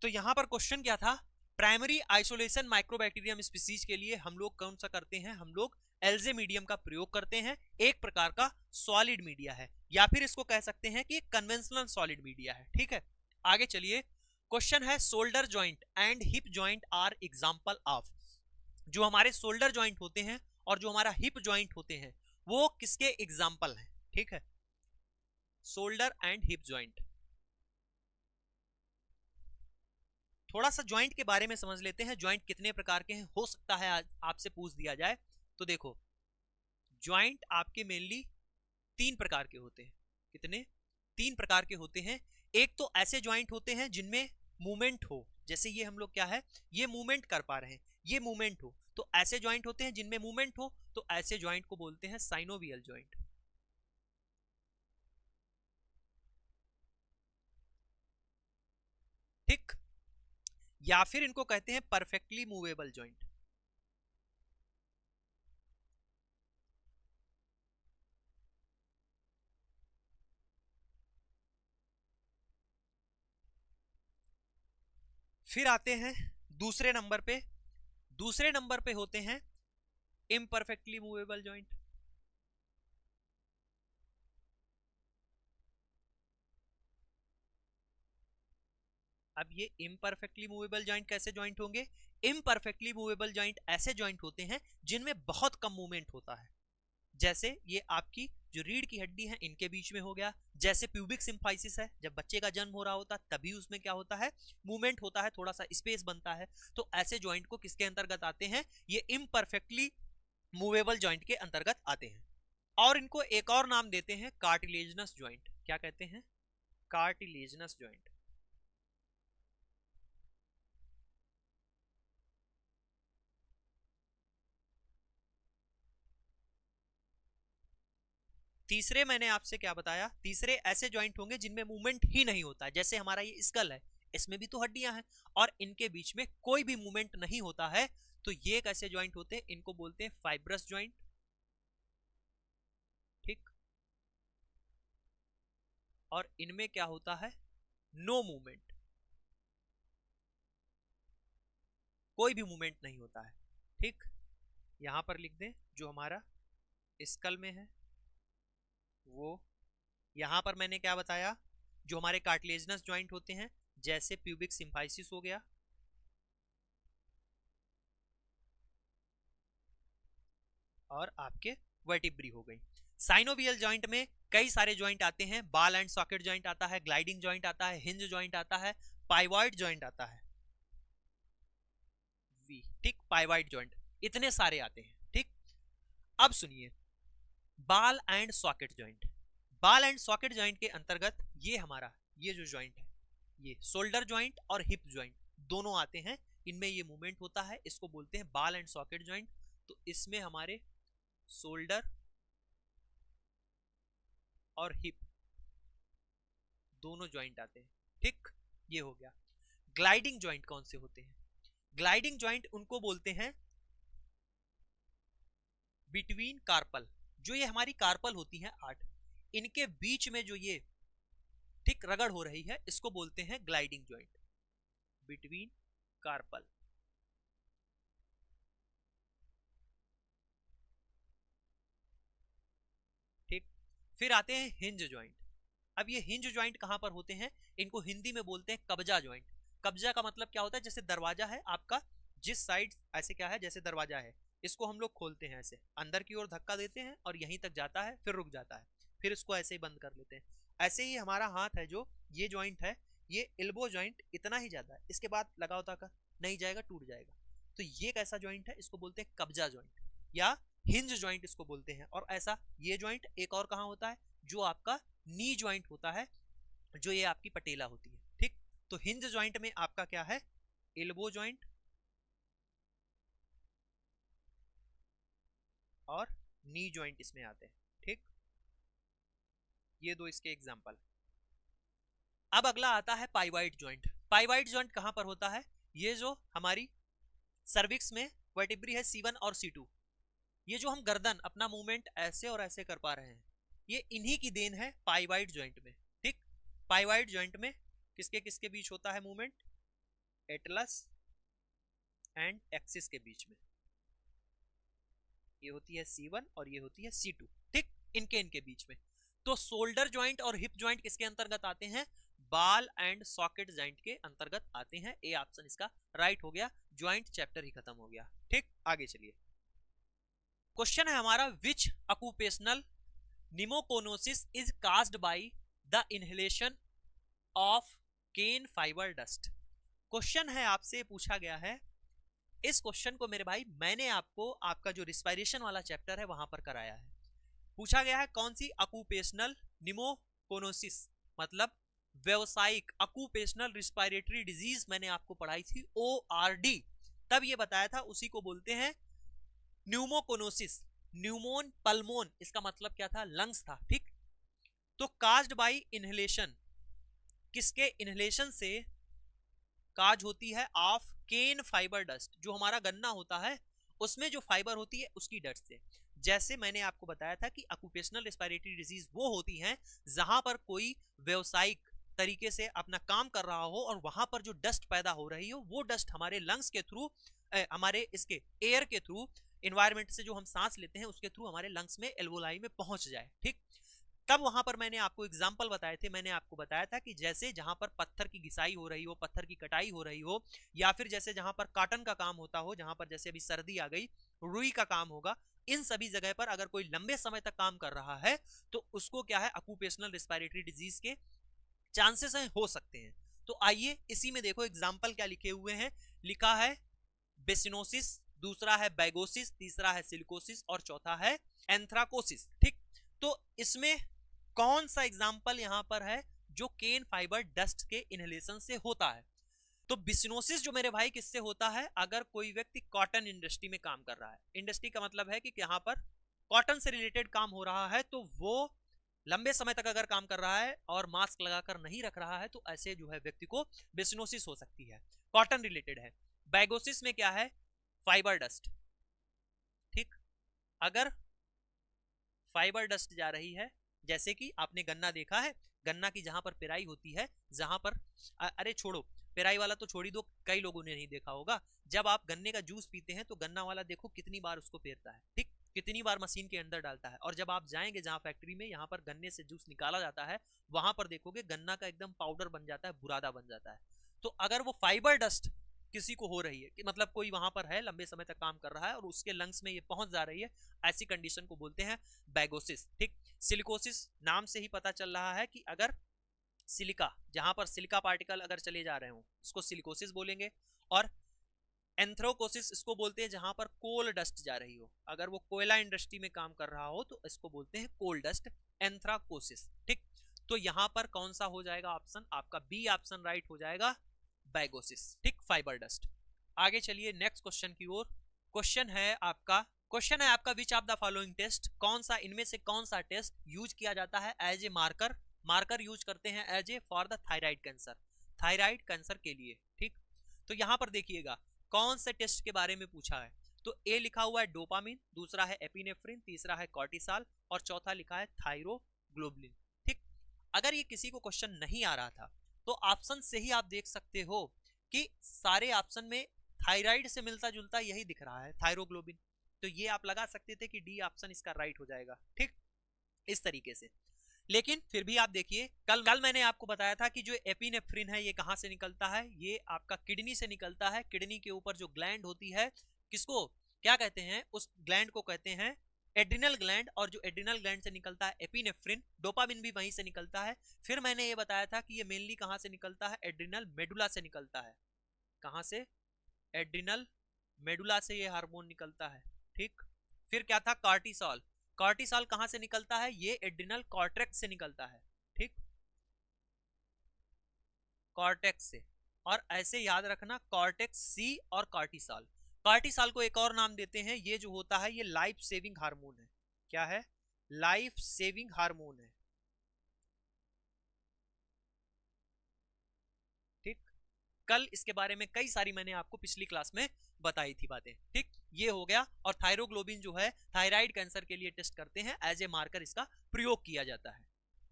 तो यहां पर क्वेश्चन क्या था, प्राइमरी आइसोलेशन माइक्रोबैक्टीरियम स्पीसीज के लिए हम लोग कौन सा करते हैं, हम लोग एल्जे मीडियम का प्रयोग करते हैं, एक प्रकार का सॉलिड मीडिया है, या फिर इसको कह सकते हैं कि कन्वेंशनल सॉलिड मीडिया है, ठीक है। आगे चलिए, क्वेश्चन है shoulder joint and hip joint are example of, जो हमारे शोल्डर जॉइंट होते हैं और जो हमारा हिप जॉइंट होते हैं वो किसके एग्जाम्पल हैं, ठीक है, शोल्डर एंड हिप जॉइंट। थोड़ा सा ज्वाइंट के बारे में समझ लेते हैं, ज्वाइंट कितने प्रकार के हैं, हो सकता है आज आपसे पूछ दिया जाए। तो देखो, ज्वाइंट आपके मेनली 3 प्रकार के होते हैं, कितने, 3 प्रकार के होते हैं। एक तो ऐसे ज्वाइंट होते हैं जिनमें मूवमेंट हो, जैसे ये हम लोग क्या है, ये मूवमेंट कर पा रहे हैं, ये मूवमेंट हो, तो ऐसे ज्वाइंट होते हैं जिनमें मूवमेंट हो, तो ऐसे ज्वाइंट को बोलते हैं साइनोवियल ज्वाइंट। ठीक, या फिर इनको कहते हैं परफेक्टली मूवेबल ज्वाइंट। फिर आते हैं दूसरे नंबर पे, दूसरे नंबर पे होते हैं इम्परफेक्टली मूवेबल ज्वाइंट। अब ये इम्परफेक्टली मूवेबल ज्वाइंट कैसे ज्वाइंट होंगे? इम्परफेक्टली मूवेबल ज्वाइंट ऐसे ज्वाइंट होते हैं जिनमें बहुत कम मूवमेंट होता है, जैसे ये आपकी जो रीढ़ की हड्डी है इनके बीच में हो गया, जैसे प्यूबिक सिम्फाइसिस है, जब बच्चे का जन्म हो रहा होता तभी उसमें क्या होता है, मूवमेंट होता है, थोड़ा सा स्पेस बनता है, तो ऐसे ज्वाइंट को किसके अंतर्गत आते हैं, ये इम्परफेक्टली मूवेबल ज्वाइंट के अंतर्गत आते हैं। और इनको एक और नाम देते हैं कार्टिलेजनस ज्वाइंट। क्या कहते हैं? Cartilaginous joint. तीसरे मैंने आपसे क्या बताया, तीसरे ऐसे ज्वाइंट होंगे जिनमें मूवमेंट ही नहीं होता, जैसे हमारा ये स्कल है, इसमें भी तो हड्डियां हैं और इनके बीच में कोई भी मूवमेंट नहीं होता है, तो ये एक ऐसे ज्वाइंट होते हैं, इनको बोलते हैं फाइब्रस ज्वाइंट। ठीक, और इनमें क्या होता है, नो मूवमेंट, कोई भी मूवमेंट नहीं होता है। ठीक, यहां पर लिख दें जो हमारा स्कल में है वो, यहां पर मैंने क्या बताया, जो हमारे कार्टिलेजनस ज्वाइंट होते हैं, जैसे प्यूबिक सिम्फाइसिस हो गया और आपके वर्टिब्री हो गई। साइनोवियल जॉइंट में कई सारे जॉइंट आते हैं, बाल एंड सॉकेट जॉइंट आता है, ग्लाइडिंग जॉइंट आता है, हिंज जॉइंट आता है, पाइवॉइड जॉइंट आता है, वी, ठीक, पाइवॉइड जॉइंट, इतने सारे आते हैं। ठीक, अब सुनिए, बाल एंड सॉकेट जॉइंट, बाल एंड सॉकेट जॉइंट के अंतर्गत ये हमारा ये जो जॉइंट है, ये शोल्डर जॉइंट और हिप जॉइंट दोनों आते हैं, इनमें ये मूवमेंट होता है, इसको बोलते हैं बाल एंड सॉकेट जॉइंट। तो इसमें हमारे शोल्डर और हिप दोनों जॉइंट आते हैं। ठीक, ये हो गया। ग्लाइडिंग जॉइंट कौन से होते हैं? ग्लाइडिंग जॉइंट उनको बोलते हैं बिटवीन कार्पल, जो ये हमारी कार्पल होती है 8, इनके बीच में जो ये ठीक रगड़ हो रही है, इसको बोलते हैं ग्लाइडिंग जॉइंट, बिटवीन कार्पल। ठीक, फिर आते हैं हिंज जॉइंट। अब ये हिंज जॉइंट कहां पर होते हैं? इनको हिंदी में बोलते हैं कब्जा जॉइंट। कब्जा का मतलब क्या होता है? जैसे दरवाजा है आपका, जिस साइड ऐसे क्या है, जैसे दरवाजा है, इसको हम लोग खोलते हैं, ऐसे अंदर की ओर धक्का देते हैं और यहीं तक जाता है, फिर रुक जाता है, फिर इसको ऐसे ही बंद कर लेते हैं। ऐसे ही हमारा हाथ है, जो ये जॉइंट है, ये एल्बो जॉइंट इतना ही ज्यादा है, इसके बाद लगा होता का नहीं जाएगा, टूट जाएगा, तो ये एक ऐसा जॉइंट है, इसको बोलते हैं कब्जा जॉइंट या हिंज जॉइंट इसको बोलते हैं। और ऐसा ये जॉइंट एक और कहां होता है, जो आपका नी जॉइंट होता है, जो ये आपकी पटेला होती है। ठीक, तो हिंज जॉइंट में आपका क्या है, एल्बो जॉइंट और नी जॉइंट इसमें आते हैं। ठीक, ये दो इसके एग्जांपल। अब अगला आता है पाइवॉइड जॉइंट। पाइवॉइड जॉइंट कहां पर होता है? ये जो हमारी सर्विक्स में वर्टिब्री है C1 और C2, ये जो हम गर्दन अपना मूवमेंट ऐसे और ऐसे कर पा रहे हैं, ये इन्हीं की देन है पाइवॉइड जॉइंट में। ठीक, पाइवॉइड जॉइंट में किसके किसके बीच होता है मूवमेंट? एटलस एंड एक्सिस के बीच में, ये होती है C1 और ये होती है C2। ठीक, इनके इनके बीच में। तो शोल्डर जॉइंट और हिप जॉइंट किसके अंतर्गत आते हैं? बाल एंड सॉकेट जॉइंट के अंतर्गत आते हैं। ए ऑप्शन इसका राइट हो गया, जॉइंट चैप्टर ही खत्म हो गया। ठीक, आगे चलिए। क्वेश्चन है हमारा, which occupational pneumoconiosis is caused by the inhalation of cane fibre dust. Question है आपसे पूछा गया है, इस क्वेश्चन को मेरे भाई मैंने आपको आपका जो रिस्पायरेशन वाला चैप्टर है वहां पर कराया है। पूछा गया है कौन सी ऑक्यूपेशनल निमोकोनोसिस, मतलब व्यवसायिक ऑक्यूपेशनल रिस्पिरेटरी डिजीज मैंने आपको पढ़ाई थी, ORD, तब ये बताया था, उसी को बोलते हैं न्यूमोकोनोसिस। न्यूमोन पल्मोन, इसका मतलब क्या था? लंग्स था, ठीक। तो काज्ड बाई इनहेलेशन, किसके इनहेलेशन से काज होती है? ऑफ केन फाइबर डस्ट, जो हमारा गन्ना होता है उसमें जो फाइबर होती है उसकी डस्ट से। जैसे मैंने आपको बताया था कि ऑक्यूपेशनल रेस्पिरेटरी डिजीज वो होती हैं जहां पर कोई व्यवसायिक तरीके से अपना काम कर रहा हो और वहां पर जो डस्ट पैदा हो रही हो वो डस्ट हमारे लंग्स के थ्रू, हमारे इसके एयर के थ्रू, एनवायरमेंट से जो हम सांस लेते हैं उसके थ्रू हमारे लंग्स में, एल्वोलाई में पहुंच जाए, ठीक। तब वहां पर मैंने आपको एग्जाम्पल बताए थे, मैंने आपको बताया था कि जैसे जहां पर पत्थर की घिसाई हो रही हो, पत्थर की कटाई हो रही हो, या फिर जैसे जहां पर कॉटन का काम होता हो, जहां पर जैसे अभी सर्दी आ गई रुई का काम होगा, इन सभी जगह पर अगर कोई लंबे समय तक काम कर रहा है तो उसको क्या है? ऑक्यूपेशनल रेस्पिरेटरी डिजीज के चांसेस हैं, हो सकते हैं। तो आइए इसी में देखो एग्जाम्पल क्या लिखे हुए हैं। लिखा है बेसिनोसिस, दूसरा है बैगोसिस, तीसरा है सिलिकोसिस और चौथा है एंथ्राकोसिस, ठीक। तो इसमें कौन सा एग्जाम्पल यहां पर है जो केन फाइबर डस्ट के इनहेलेशन से होता है? तो बिसिनोसिस जो मेरे भाई किससे होता है? अगर कोई व्यक्ति कॉटन इंडस्ट्री में काम कर रहा है, इंडस्ट्री का मतलब है कि यहां पर कॉटन से रिलेटेड काम हो रहा है, तो वो लंबे समय तक अगर काम कर रहा है और मास्क लगाकर नहीं रख रहा है तो ऐसे जो है व्यक्ति को बिसिनोसिस हो सकती है, कॉटन रिलेटेड है। बैगोसिस में क्या है? फाइबर डस्ट, ठीक। अगर फाइबर डस्ट जा रही है, जैसे कि आपने गन्ना देखा है, गन्ना की जहां पर पेराई होती है, जहां पर अरे छोड़ो, पेराई वाला तो छोड़ी दो, कई लोगों ने नहीं देखा होगा। जब आप गन्ने का जूस पीते हैं तो गन्ना वाला देखो कितनी बार उसको पेरता है, ठीक, कितनी बार मशीन के अंदर डालता है। और जब आप जाएंगे जहां फैक्ट्री में, यहाँ पर गन्ने से जूस निकाला जाता है, वहां पर देखोगे गन्ना का एकदम पाउडर बन जाता है, बुरादा बन जाता है। तो अगर वो फाइबर डस्ट किसी को हो रही है, कि मतलब कोई वहां पर है लंबे समय तक काम कर रहा है और उसके लंग्स में ये पहुंच जा रही है, ऐसी कंडीशन को बोलते हैं बैगोसिस, ठीक। सिलिकोसिस नाम से ही पता चल रहा है कि अगर सिलिका, जहां पर सिलिका पार्टिकल अगर चले जा रहे हो उसको सिलिकोसिस बोलेंगे। और एंथ्रोकोसिस इसको बोलते हैं जहां पर कोल डस्ट जा रही हो, अगर वो कोयला इंडस्ट्री में काम कर रहा हो तो इसको बोलते हैं कोल डस्ट, एंथ्राकोसिस, ठीक। तो यहां पर कौन सा हो जाएगा ऑप्शन? आपका बी ऑप्शन राइट हो जाएगा, बैगोसिस, ठीक, फाइबर डस्ट। आगे चलिए नेक्स्ट क्वेश्चन की ओर। क्वेश्चन है आपका which of the following test, कौन सा इनमें से कौन सा टेस्ट यूज किया जाता है as a marker? Marker use करते हैं as a for the thyroid cancer, thyroid cancer के लिए, ठीक। तो यहां पर देखिएगा कौन से टेस्ट के बारे में पूछा है। तो ए लिखा हुआ है डोपामिन, दूसरा है एपिनेफ्रिन, तीसरा है कॉर्टिसॉल और चौथा लिखा है थायरोग्लोबुलिन, ठीक। अगर ये किसी को क्वेश्चन नहीं आ रहा था तो ऑप्शन से ही आप देख सकते हो कि सारे ऑप्शन में थायराइड से मिलता जुलता यही दिख रहा है, थायरोग्लोबिन। तो ये आप लगा सकते थे कि डी ऑप्शन इसका राइट हो जाएगा, ठीक, इस तरीके से। लेकिन फिर भी आप देखिए, कल मैंने आपको बताया था कि जो एपिनेफ्रिन है ये कहां से निकलता है? ये आपका किडनी से निकलता है। किडनी के ऊपर जो ग्लैंड होती है, किसको क्या कहते हैं? उस ग्लैंड को कहते हैं एड्रिनल ग्लैंड, और जो एड्रिनल ग्लैंड से निकलता है एपिनेफ्रिन, डोपामिन भी वहीं से निकलता है। फिर मैंने ये बताया था कि ये मेनली कहां से निकलता है? एड्रिनल मेडुला से निकलता है। कहां से? एड्रिनल मेडुला से ये हार्मोन निकलता है, ठीक। फिर क्या था? कॉर्टिसॉल। कॉर्टिसॉल कहां से निकलता है? ये एड्रिनल कॉर्टेक्स से निकलता है, ठीक, कॉर्टेक्स से। और ऐसे याद रखना कॉर्टेक्स सी और कॉर्टिसॉल। कॉर्टिसॉल को एक और नाम देते हैं, ये जो होता है ये लाइफ सेविंग हार्मोन है। क्या है? लाइफ सेविंग हार्मोन है, ठीक। कल इसके बारे में कई सारी मैंने आपको पिछली क्लास में बताई थी बातें, ठीक। ये हो गया। और थायरोग्लोबिन जो है थायराइड कैंसर के लिए टेस्ट करते हैं, एज ए मार्कर इसका प्रयोग किया जाता है।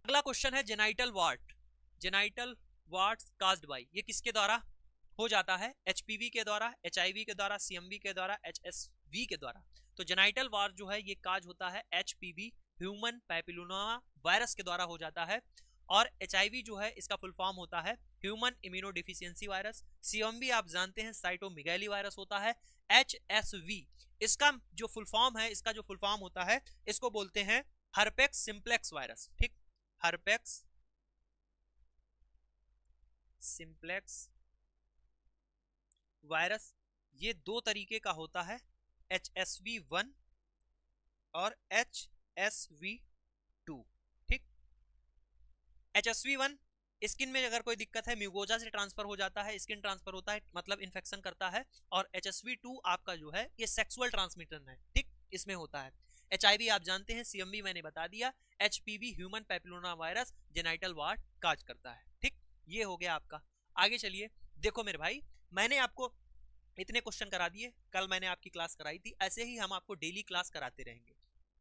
अगला क्वेश्चन है genital ward. Genital वार्ट्स caused by, ये किसके द्वारा हो जाता है? एचपीवी के द्वारा, एचआईवी के द्वारा, सीएमवी के द्वारा, एचएसवी के द्वारा। तो जेनाइटल वार्ट जो है ये काज होता है एचपीवी, ह्यूमन पैपिलोमा वायरस के द्वारा हो जाता है। और एचआईवी जो है इसका फुल फॉर्म होता है ह्यूमन इम्यूनोडिफिशियंसी वायरस। सीएमवी आप जानते हैं साइटोमेगाली वायरस होता है। एचएसवी इसका जो फुल फॉर्म है, इसका जो फुल फॉर्म होता है इसको बोलते हैं हर्पेक्स सिंप्लेक्स वायरस, ठीक, हर्पेक्स सिंप्लेक्स वायरस। ये दो तरीके का होता है, HSV1 और HSV2, ठीक। HSV1 स्किन में अगर कोई दिक्कत है, म्यूकोजा से ट्रांसफर हो जाता है, स्किन ट्रांसफर होता है, मतलब इन्फेक्शन करता है। और HSV2 आपका जो है ये सेक्सुअल ट्रांसमिटर है, ठीक, इसमें होता है। HIV आप जानते हैं, CMV मैंने बता दिया, HPV human papilloma virus genital wart cause करता है, ठीक, ये हो गया आपका। आगे चलिए, देखो मेरे भाई, मैंने आपको इतने क्वेश्चन करा दिए, कल मैंने आपकी क्लास कराई थी, ऐसे ही हम आपको डेली क्लास कराते रहेंगे।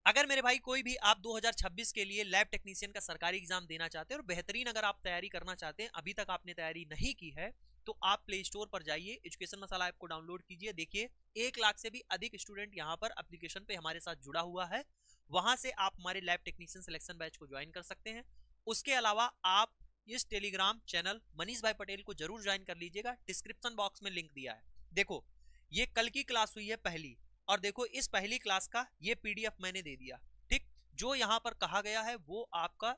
अगर मेरे भाई कोई भी आप 2026 के लिए लैब टेक्नीशियन का सरकारी एग्जाम देना चाहते हैं और बेहतरीन अगर आप तैयारी करना चाहते हैं, अभी तक आपने तैयारी नहीं की है, तो आप प्ले स्टोर पर जाइए, एजुकेशन मसाला ऐप को डाउनलोड कीजिए। देखिए 1 लाख से भी अधिक स्टूडेंट यहाँ पर एप्लीकेशन पे हमारे साथ जुड़ा हुआ है, वहां से आप हमारे लैब टेक्नीशियन सिलेक्शन बैच को ज्वाइन कर सकते हैं। उसके अलावा आप इस टेलीग्राम चैनल मनीष भाई पटेल को जरूर ज्वाइन कर लीजिएगा, डिस्क्रिप्शन बॉक्स में लिंक दिया है। देखो ये कल की क्लास हुई है पहली, और देखो इस पहली क्लास का ये PDF मैंने दे दिया, ठीक, जो यहाँ पर कहा गया है वो आपका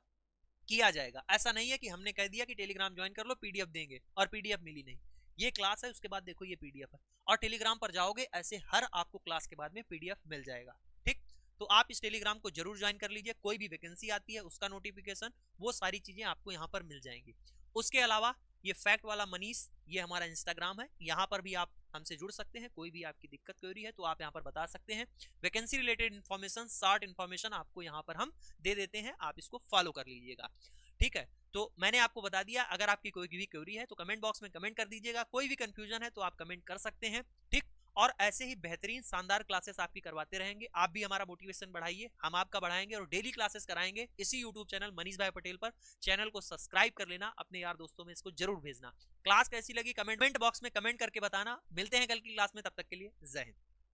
किया जाएगा। ऐसा नहीं है कि हमने कह दिया कि टेलीग्राम ज्वाइन कर लो PDF देंगे और PDF मिली नहीं। ये क्लास है, उसके बाद देखो ये PDF है, और टेलीग्राम पर जाओगे ऐसे हर आपको क्लास के बाद में PDF मिल जाएगा, ठीक। तो आप इस टेलीग्राम को जरूर ज्वाइन कर लीजिए, कोई भी वैकेंसी आती है उसका नोटिफिकेशन, वो सारी चीजें आपको यहाँ पर मिल जाएंगी। उसके अलावा ये फैक्ट वाला मनीष, ये हमारा इंस्टाग्राम है, यहाँ पर भी आप हमसे जुड़ सकते हैं, कोई भी आपकी दिक्कत क्वेरी है तो आप यहाँ पर बता सकते हैं। Vacancy related information, short information आपको यहाँ पर हम दे देते हैं, आप इसको फॉलो कर लीजिएगा, ठीक है। तो मैंने आपको बता दिया, अगर आपकी कोई भी क्वेरी है तो कमेंट बॉक्स में कमेंट कर दीजिएगा, कोई भी कंफ्यूजन है तो आप कमेंट कर सकते हैं, ठीक। और ऐसे ही बेहतरीन शानदार क्लासेस आपकी करवाते रहेंगे, आप भी हमारा मोटिवेशन बढ़ाइए, हम आपका बढ़ाएंगे और डेली क्लासेस कराएंगे इसी यूट्यूब चैनल मनीष भाई पटेल पर। चैनल को सब्सक्राइब कर लेना, अपने यार दोस्तों में इसको जरूर भेजना। क्लास कैसी लगी कमेंट बॉक्स में कमेंट करके बताना। मिलते हैं कल की क्लास में, तब तक के लिए जय हिंद।